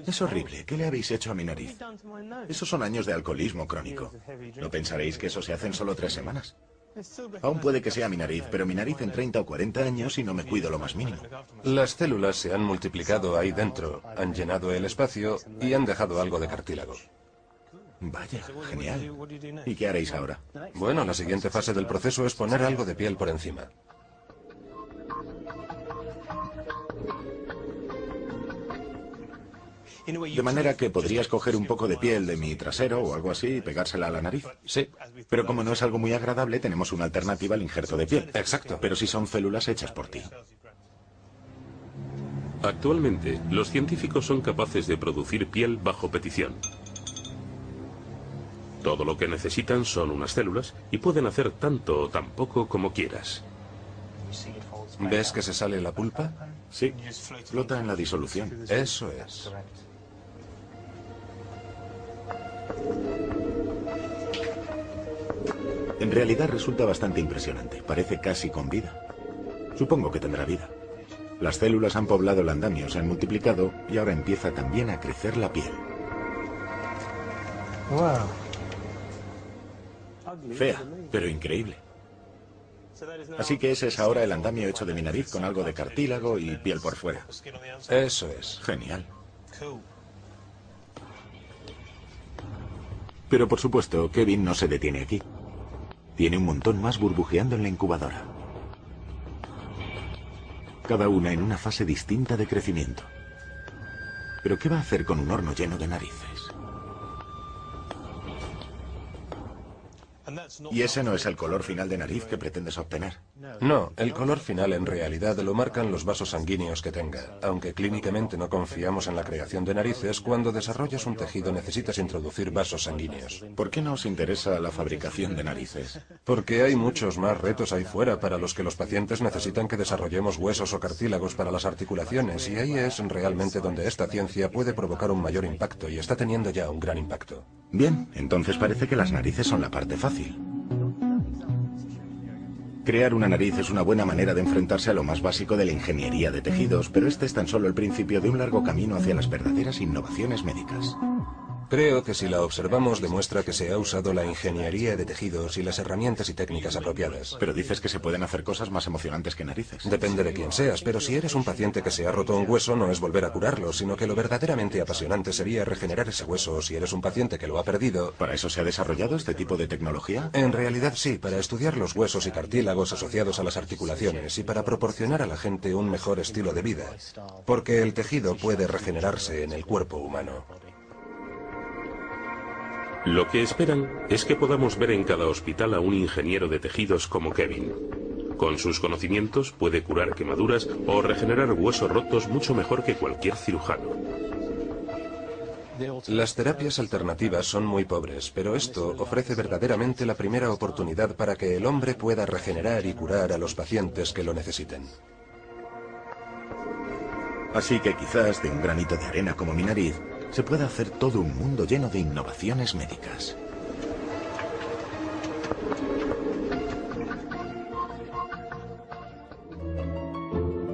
Es horrible. ¿Qué le habéis hecho a mi nariz? Esos son años de alcoholismo crónico. ¿No pensaréis que eso se hace en solo 3 semanas? Aún puede que sea mi nariz, pero mi nariz en 30 o 40 años y no me cuido lo más mínimo. Las células se han multiplicado ahí dentro, han llenado el espacio y han dejado algo de cartílago. Vaya, genial. ¿Y qué haréis ahora? Bueno, la siguiente fase del proceso es poner algo de piel por encima. De manera que podrías coger un poco de piel de mi trasero o algo así y pegársela a la nariz. Sí. Pero como no es algo muy agradable, tenemos una alternativa al injerto de piel. Exacto. Pero si son células hechas por ti. Actualmente, los científicos son capaces de producir piel bajo petición. Todo lo que necesitan son unas células y pueden hacer tanto o tan poco como quieras. ¿Ves que se sale la pulpa? Sí, flota en la disolución. Eso es. En realidad resulta bastante impresionante. Parece casi con vida. Supongo que tendrá vida. Las células han poblado el andamio, se han multiplicado y ahora empieza también a crecer la piel. Wow. Fea, pero increíble. Así que ese es ahora el andamio hecho de mi nariz con algo de cartílago y piel por fuera. Eso es. Genial. Pero por supuesto, Kevin no se detiene aquí. Tiene un montón más burbujeando en la incubadora. Cada una en una fase distinta de crecimiento. ¿Pero qué va a hacer con un horno lleno de narices? Y ese no es el color final de nariz que pretendes obtener. No, el color final en realidad lo marcan los vasos sanguíneos que tenga. Aunque clínicamente no confiamos en la creación de narices, cuando desarrollas un tejido necesitas introducir vasos sanguíneos. ¿Por qué no os interesa la fabricación de narices? Porque hay muchos más retos ahí fuera para los que los pacientes necesitan que desarrollemos huesos o cartílagos para las articulaciones, y ahí es realmente donde esta ciencia puede provocar un mayor impacto, y está teniendo ya un gran impacto. Bien, entonces parece que las narices son la parte fácil. Crear una nariz es una buena manera de enfrentarse a lo más básico de la ingeniería de tejidos, pero este es tan solo el principio de un largo camino hacia las verdaderas innovaciones médicas. Creo que si la observamos demuestra que se ha usado la ingeniería de tejidos y las herramientas y técnicas apropiadas. Pero dices que se pueden hacer cosas más emocionantes que narices. Depende de quién seas, pero si eres un paciente que se ha roto un hueso no es volver a curarlo, sino que lo verdaderamente apasionante sería regenerar ese hueso, o si eres un paciente que lo ha perdido. ¿Para eso se ha desarrollado este tipo de tecnología? En realidad sí, para estudiar los huesos y cartílagos asociados a las articulaciones y para proporcionar a la gente un mejor estilo de vida, porque el tejido puede regenerarse en el cuerpo humano. Lo que esperan es que podamos ver en cada hospital a un ingeniero de tejidos como Kevin. Con sus conocimientos puede curar quemaduras o regenerar huesos rotos mucho mejor que cualquier cirujano. Las terapias alternativas son muy pobres, pero esto ofrece verdaderamente la primera oportunidad para que el hombre pueda regenerar y curar a los pacientes que lo necesiten. Así que quizás de un granito de arena como mi nariz se puede hacer todo un mundo lleno de innovaciones médicas.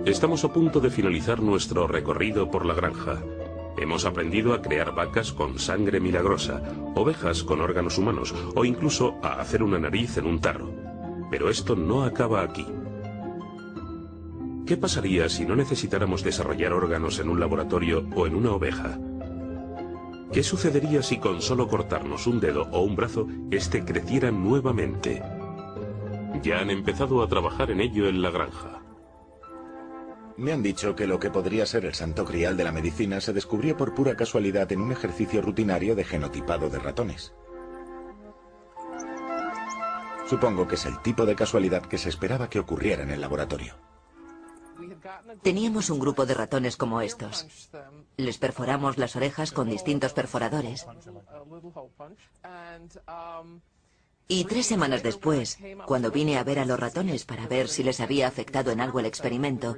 Estamos a punto de finalizar nuestro recorrido por la granja. Hemos aprendido a crear vacas con sangre milagrosa, ovejas con órganos humanos o incluso a hacer una nariz en un tarro. Pero esto no acaba aquí. ¿Qué pasaría si no necesitáramos desarrollar órganos en un laboratorio o en una oveja? ¿Qué sucedería si con solo cortarnos un dedo o un brazo, este creciera nuevamente? Ya han empezado a trabajar en ello en la granja. Me han dicho que lo que podría ser el santo grial de la medicina se descubrió por pura casualidad en un ejercicio rutinario de genotipado de ratones. Supongo que es el tipo de casualidad que se esperaba que ocurriera en el laboratorio. Teníamos un grupo de ratones como estos. Les perforamos las orejas con distintos perforadores. Y 3 semanas después, cuando vine a ver a los ratones para ver si les había afectado en algo el experimento,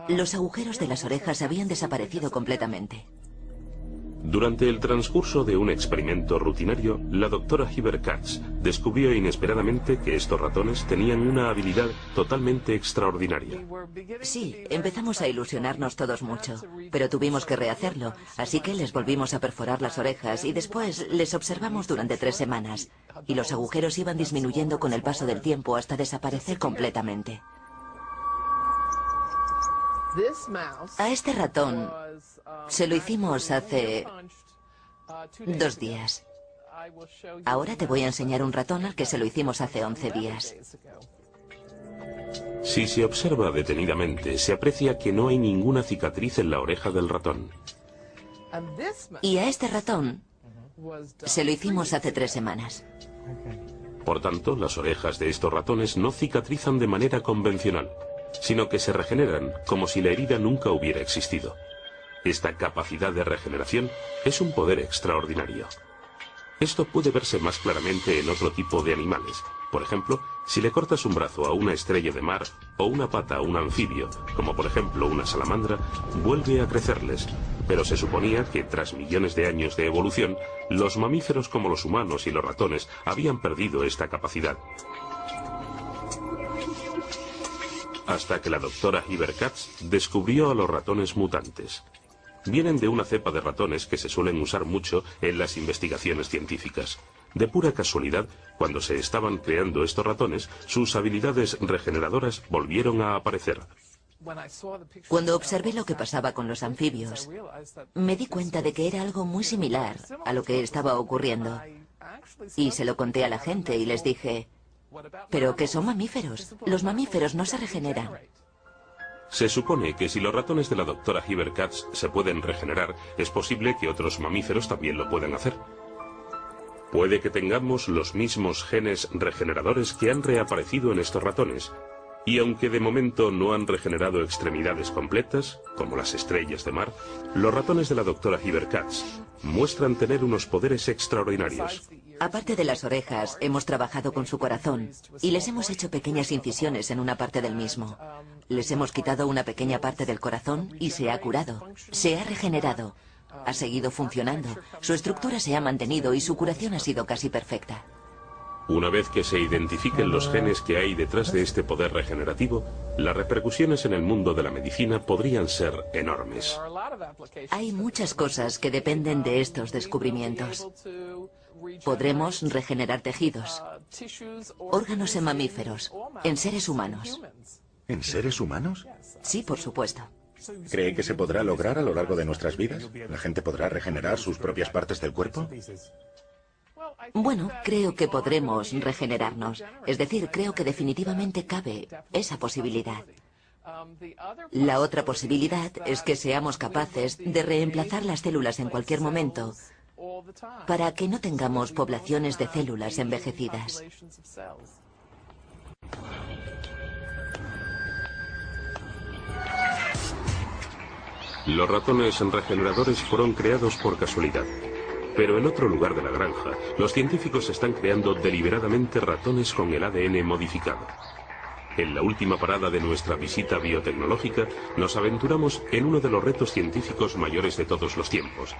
los agujeros de las orejas habían desaparecido completamente. Durante el transcurso de un experimento rutinario, la doctora Heber Katz descubrió inesperadamente que estos ratones tenían una habilidad totalmente extraordinaria. Sí, empezamos a ilusionarnos todos mucho, pero tuvimos que rehacerlo, así que les volvimos a perforar las orejas y después les observamos durante 3 semanas, y los agujeros iban disminuyendo con el paso del tiempo hasta desaparecer completamente. A este ratón se lo hicimos hace 2 días. Ahora te voy a enseñar un ratón al que se lo hicimos hace 11 días. Si se observa detenidamente, se aprecia que no hay ninguna cicatriz en la oreja del ratón. Y a este ratón se lo hicimos hace 3 semanas. Por tanto, las orejas de estos ratones no cicatrizan de manera convencional, sino que se regeneran como si la herida nunca hubiera existido. Esta capacidad de regeneración es un poder extraordinario. Esto puede verse más claramente en otro tipo de animales. Por ejemplo, si le cortas un brazo a una estrella de mar o una pata a un anfibio, como por ejemplo una salamandra, vuelve a crecerles. Pero se suponía que tras millones de años de evolución, los mamíferos como los humanos y los ratones habían perdido esta capacidad. Hasta que la doctora Heber Katz descubrió a los ratones mutantes. vienen de una cepa de ratones que se suelen usar mucho en las investigaciones científicas. De pura casualidad, cuando se estaban creando estos ratones, sus habilidades regeneradoras volvieron a aparecer. Cuando observé lo que pasaba con los anfibios, me di cuenta de que era algo muy similar a lo que estaba ocurriendo. Y se lo conté a la gente y les dije, ¿pero qué son mamíferos? Los mamíferos no se regeneran. Se supone que si los ratones de la doctora Heber Katz se pueden regenerar, es posible que otros mamíferos también lo puedan hacer. Puede que tengamos los mismos genes regeneradores que han reaparecido en estos ratones, y aunque de momento no han regenerado extremidades completas, como las estrellas de mar, los ratones de la doctora Heber Katz muestran tener unos poderes extraordinarios. Aparte de las orejas, hemos trabajado con su corazón y les hemos hecho pequeñas incisiones en una parte del mismo. Les hemos quitado una pequeña parte del corazón y se ha curado, se ha regenerado, ha seguido funcionando, su estructura se ha mantenido y su curación ha sido casi perfecta. Una vez que se identifiquen los genes que hay detrás de este poder regenerativo, las repercusiones en el mundo de la medicina podrían ser enormes. Hay muchas cosas que dependen de estos descubrimientos. Podremos regenerar tejidos, órganos en mamíferos, en seres humanos. ¿En seres humanos? Sí, por supuesto. ¿Cree que se podrá lograr a lo largo de nuestras vidas? ¿La gente podrá regenerar sus propias partes del cuerpo? Bueno, creo que podremos regenerarnos. Es decir, creo que definitivamente cabe esa posibilidad. La otra posibilidad es que seamos capaces de reemplazar las células en cualquier momento para que no tengamos poblaciones de células envejecidas. Los ratones regeneradores fueron creados por casualidad. Pero en otro lugar de la granja, los científicos están creando deliberadamente ratones con el ADN modificado. En la última parada de nuestra visita biotecnológica, nos aventuramos en uno de los retos científicos mayores de todos los tiempos: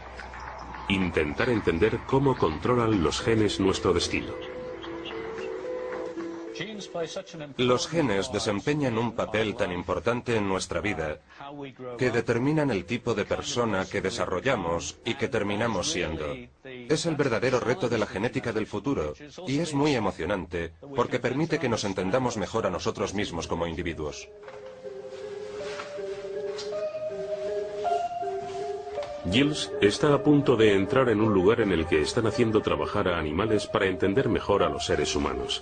intentar entender cómo controlan los genes nuestro destino. Los genes desempeñan un papel tan importante en nuestra vida que determinan el tipo de persona que desarrollamos y que terminamos siendo. Es el verdadero reto de la genética del futuro y es muy emocionante porque permite que nos entendamos mejor a nosotros mismos como individuos. Giles está a punto de entrar en un lugar en el que están haciendo trabajar a animales para entender mejor a los seres humanos.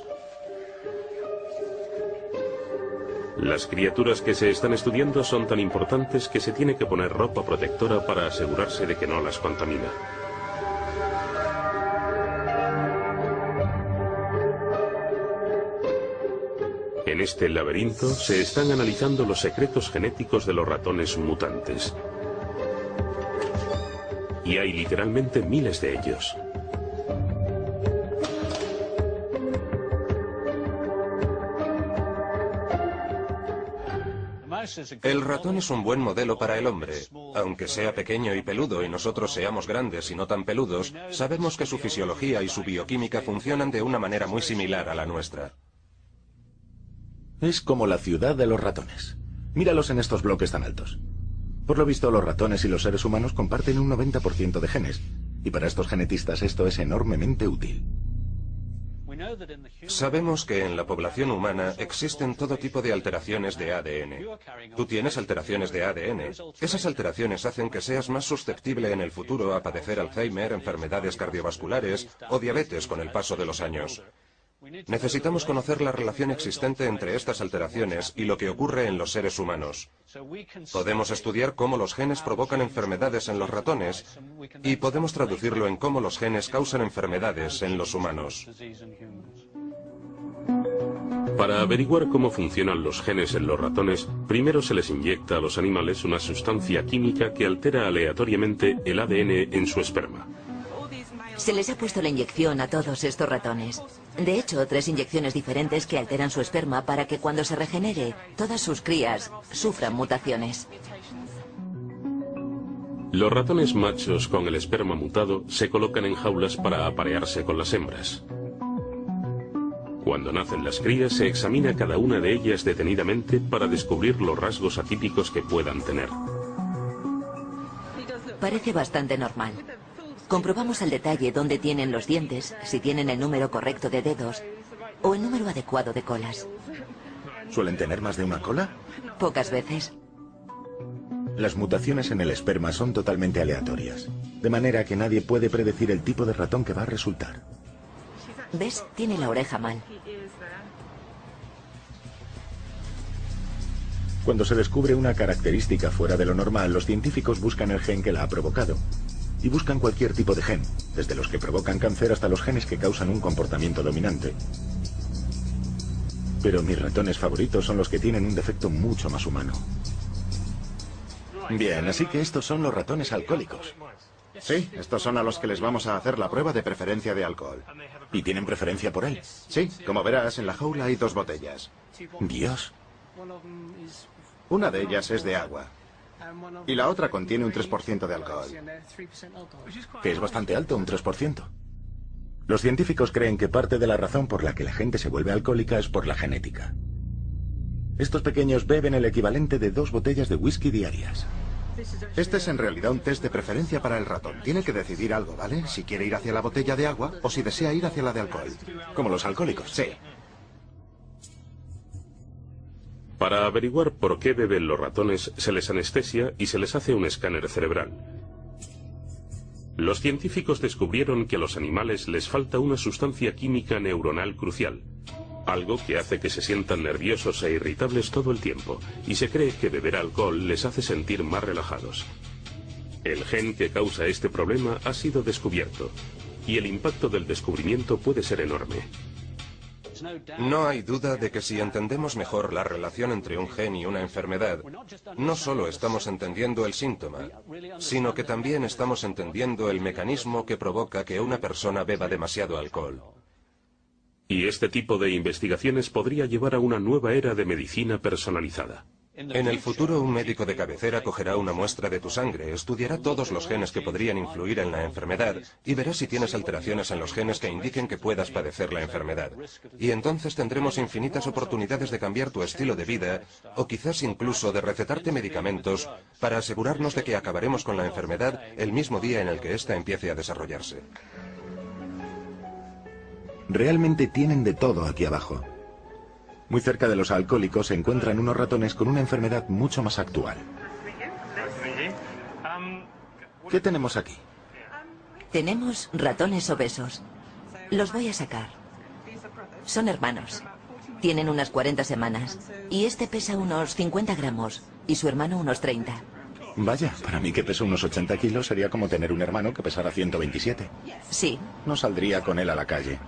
Las criaturas que se están estudiando son tan importantes que se tiene que poner ropa protectora para asegurarse de que no las contamina. En este laberinto se están analizando los secretos genéticos de los ratones mutantes. Y hay literalmente miles de ellos. El ratón es un buen modelo para el hombre. Aunque sea pequeño y peludo y nosotros seamos grandes y no tan peludos, sabemos que su fisiología y su bioquímica funcionan de una manera muy similar a la nuestra. Es como la ciudad de los ratones. Míralos en estos bloques tan altos. Por lo visto, los ratones y los seres humanos comparten un 90% de genes, y para estos genetistas esto es enormemente útil. Sabemos que en la población humana existen todo tipo de alteraciones de ADN. Tú tienes alteraciones de ADN. Esas alteraciones hacen que seas más susceptible en el futuro a padecer Alzheimer, enfermedades cardiovasculares o diabetes con el paso de los años. Necesitamos conocer la relación existente entre estas alteraciones y lo que ocurre en los seres humanos. Podemos estudiar cómo los genes provocan enfermedades en los ratones y podemos traducirlo en cómo los genes causan enfermedades en los humanos. Para averiguar cómo funcionan los genes en los ratones, primero se les inyecta a los animales una sustancia química que altera aleatoriamente el ADN en su esperma. Se les ha puesto la inyección a todos estos ratones. De hecho, 3 inyecciones diferentes que alteran su esperma para que cuando se regenere, todas sus crías sufran mutaciones. Los ratones machos con el esperma mutado se colocan en jaulas para aparearse con las hembras. Cuando nacen las crías, se examina cada una de ellas detenidamente para descubrir los rasgos atípicos que puedan tener. Parece bastante normal. Comprobamos al detalle dónde tienen los dientes, si tienen el número correcto de dedos o el número adecuado de colas. ¿Suelen tener más de una cola? Pocas veces. Las mutaciones en el esperma son totalmente aleatorias, de manera que nadie puede predecir el tipo de ratón que va a resultar. ¿Ves? Tiene la oreja mal. Cuando se descubre una característica fuera de lo normal, los científicos buscan el gen que la ha provocado. Y buscan cualquier tipo de gen, desde los que provocan cáncer hasta los genes que causan un comportamiento dominante. Pero mis ratones favoritos son los que tienen un defecto mucho más humano. Bien, así que estos son los ratones alcohólicos. Sí, estos son a los que les vamos a hacer la prueba de preferencia de alcohol. ¿Y tienen preferencia por él? Sí, como verás, en la jaula hay 2 botellas. Dios. Una de ellas es de agua. Y la otra contiene un 3% de alcohol. Que es bastante alto, un 3%. Los científicos creen que parte de la razón por la que la gente se vuelve alcohólica es por la genética. Estos pequeños beben el equivalente de 2 botellas de whisky diarias. Este es en realidad un test de preferencia para el ratón. Tiene que decidir algo, ¿vale? Si quiere ir hacia la botella de agua o si desea ir hacia la de alcohol. Como los alcohólicos. Sí. Para averiguar por qué beben los ratones, se les anestesia y se les hace un escáner cerebral. Los científicos descubrieron que a los animales les falta una sustancia química neuronal crucial, algo que hace que se sientan nerviosos e irritables todo el tiempo, y se cree que beber alcohol les hace sentir más relajados. El gen que causa este problema ha sido descubierto, y el impacto del descubrimiento puede ser enorme. No hay duda de que si entendemos mejor la relación entre un gen y una enfermedad, no solo estamos entendiendo el síntoma, sino que también estamos entendiendo el mecanismo que provoca que una persona beba demasiado alcohol. Y este tipo de investigaciones podría llevar a una nueva era de medicina personalizada. En el futuro, un médico de cabecera cogerá una muestra de tu sangre, estudiará todos los genes que podrían influir en la enfermedad y verá si tienes alteraciones en los genes que indiquen que puedas padecer la enfermedad. Y entonces tendremos infinitas oportunidades de cambiar tu estilo de vida o quizás incluso de recetarte medicamentos para asegurarnos de que acabaremos con la enfermedad el mismo día en el que ésta empiece a desarrollarse. Realmente tienen de todo aquí abajo. Muy cerca de los alcohólicos se encuentran unos ratones con una enfermedad mucho más actual. ¿Qué tenemos aquí? Tenemos ratones obesos. Los voy a sacar. Son hermanos. Tienen unas 40 semanas. Y este pesa unos 50 gramos. Y su hermano unos 30. Vaya, para mí que peso unos 80 kilos sería como tener un hermano que pesara 127. Sí. No saldría con él a la calle.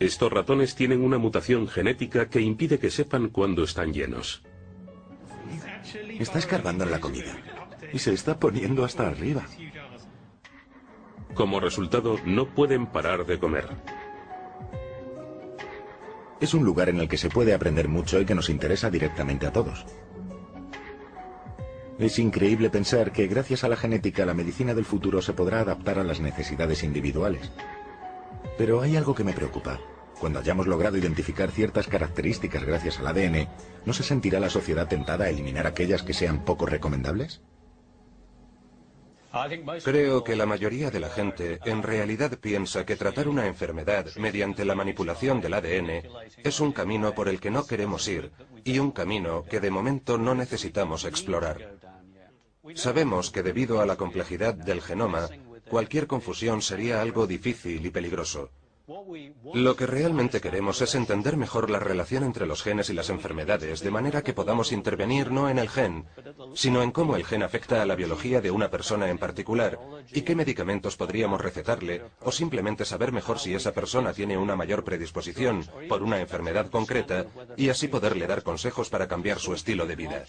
Estos ratones tienen una mutación genética que impide que sepan cuándo están llenos. Está escarbando en la comida. Y se está poniendo hasta arriba. Como resultado, no pueden parar de comer. Es un lugar en el que se puede aprender mucho y que nos interesa directamente a todos. Es increíble pensar que gracias a la genética la medicina del futuro se podrá adaptar a las necesidades individuales. Pero hay algo que me preocupa. Cuando hayamos logrado identificar ciertas características gracias al ADN, ¿no se sentirá la sociedad tentada a eliminar aquellas que sean poco recomendables? Creo que la mayoría de la gente en realidad piensa que tratar una enfermedad mediante la manipulación del ADN es un camino por el que no queremos ir y un camino que de momento no necesitamos explorar. Sabemos que debido a la complejidad del genoma, cualquier confusión sería algo difícil y peligroso. Lo que realmente queremos es entender mejor la relación entre los genes y las enfermedades, de manera que podamos intervenir no en el gen, sino en cómo el gen afecta a la biología de una persona en particular y qué medicamentos podríamos recetarle, o simplemente saber mejor si esa persona tiene una mayor predisposición por una enfermedad concreta y así poderle dar consejos para cambiar su estilo de vida.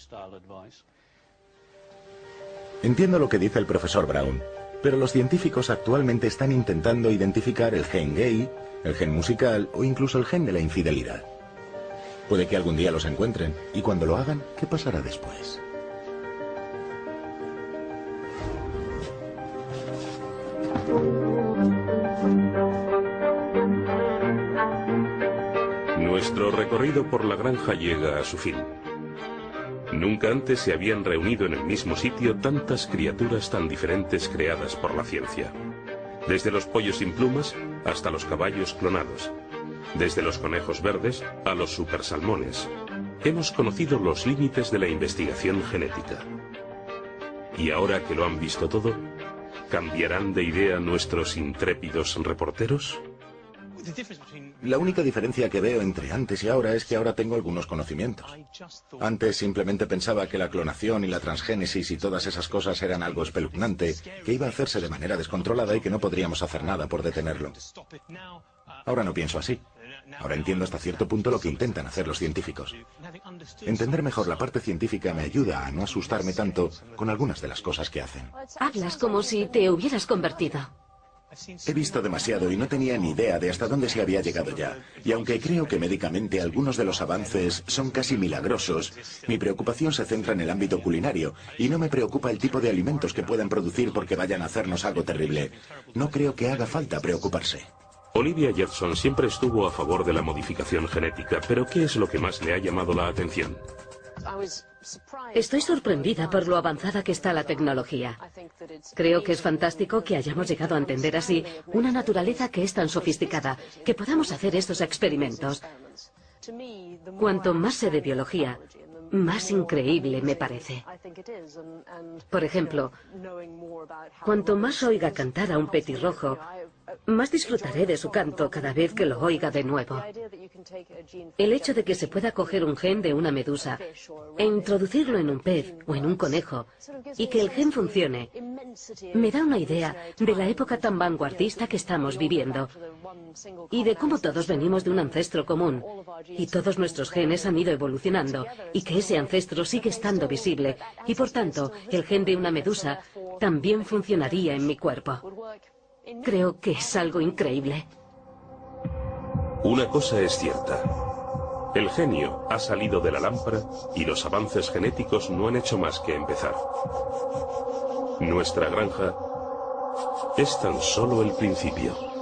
Entiendo lo que dice el profesor Brown. Pero los científicos actualmente están intentando identificar el gen gay, el gen musical o incluso el gen de la infidelidad. Puede que algún día los encuentren, y cuando lo hagan, ¿qué pasará después? Nuestro recorrido por la granja llega a su fin. Nunca antes se habían reunido en el mismo sitio tantas criaturas tan diferentes creadas por la ciencia. Desde los pollos sin plumas hasta los caballos clonados. Desde los conejos verdes a los supersalmones. Hemos conocido los límites de la investigación genética. Y ahora que lo han visto todo, ¿cambiarán de idea nuestros intrépidos reporteros? La única diferencia que veo entre antes y ahora es que ahora tengo algunos conocimientos. Antes simplemente pensaba que la clonación y la transgénesis y todas esas cosas eran algo espeluznante, que iba a hacerse de manera descontrolada y que no podríamos hacer nada por detenerlo. Ahora no pienso así. Ahora entiendo hasta cierto punto lo que intentan hacer los científicos. Entender mejor la parte científica me ayuda a no asustarme tanto con algunas de las cosas que hacen. Hablas como si te hubieras convertido. He visto demasiado y no tenía ni idea de hasta dónde se había llegado ya. Y aunque creo que médicamente algunos de los avances son casi milagrosos, mi preocupación se centra en el ámbito culinario y no me preocupa el tipo de alimentos que pueden producir porque vayan a hacernos algo terrible. No creo que haga falta preocuparse. Olivia Judson siempre estuvo a favor de la modificación genética, pero ¿qué es lo que más le ha llamado la atención? Estoy sorprendida por lo avanzada que está la tecnología. Creo que es fantástico que hayamos llegado a entender así una naturaleza que es tan sofisticada, que podamos hacer estos experimentos. Cuanto más sé de biología, más increíble me parece. Por ejemplo, cuanto más oiga cantar a un petirrojo, más disfrutaré de su canto cada vez que lo oiga de nuevo. El hecho de que se pueda coger un gen de una medusa e introducirlo en un pez o en un conejo y que el gen funcione, me da una idea de la época tan vanguardista que estamos viviendo y de cómo todos venimos de un ancestro común y todos nuestros genes han ido evolucionando y que ese ancestro sigue estando visible y por tanto el gen de una medusa también funcionaría en mi cuerpo. Creo que es algo increíble. Una cosa es cierta. El genio ha salido de la lámpara y los avances genéticos no han hecho más que empezar. Nuestra granja es tan solo el principio.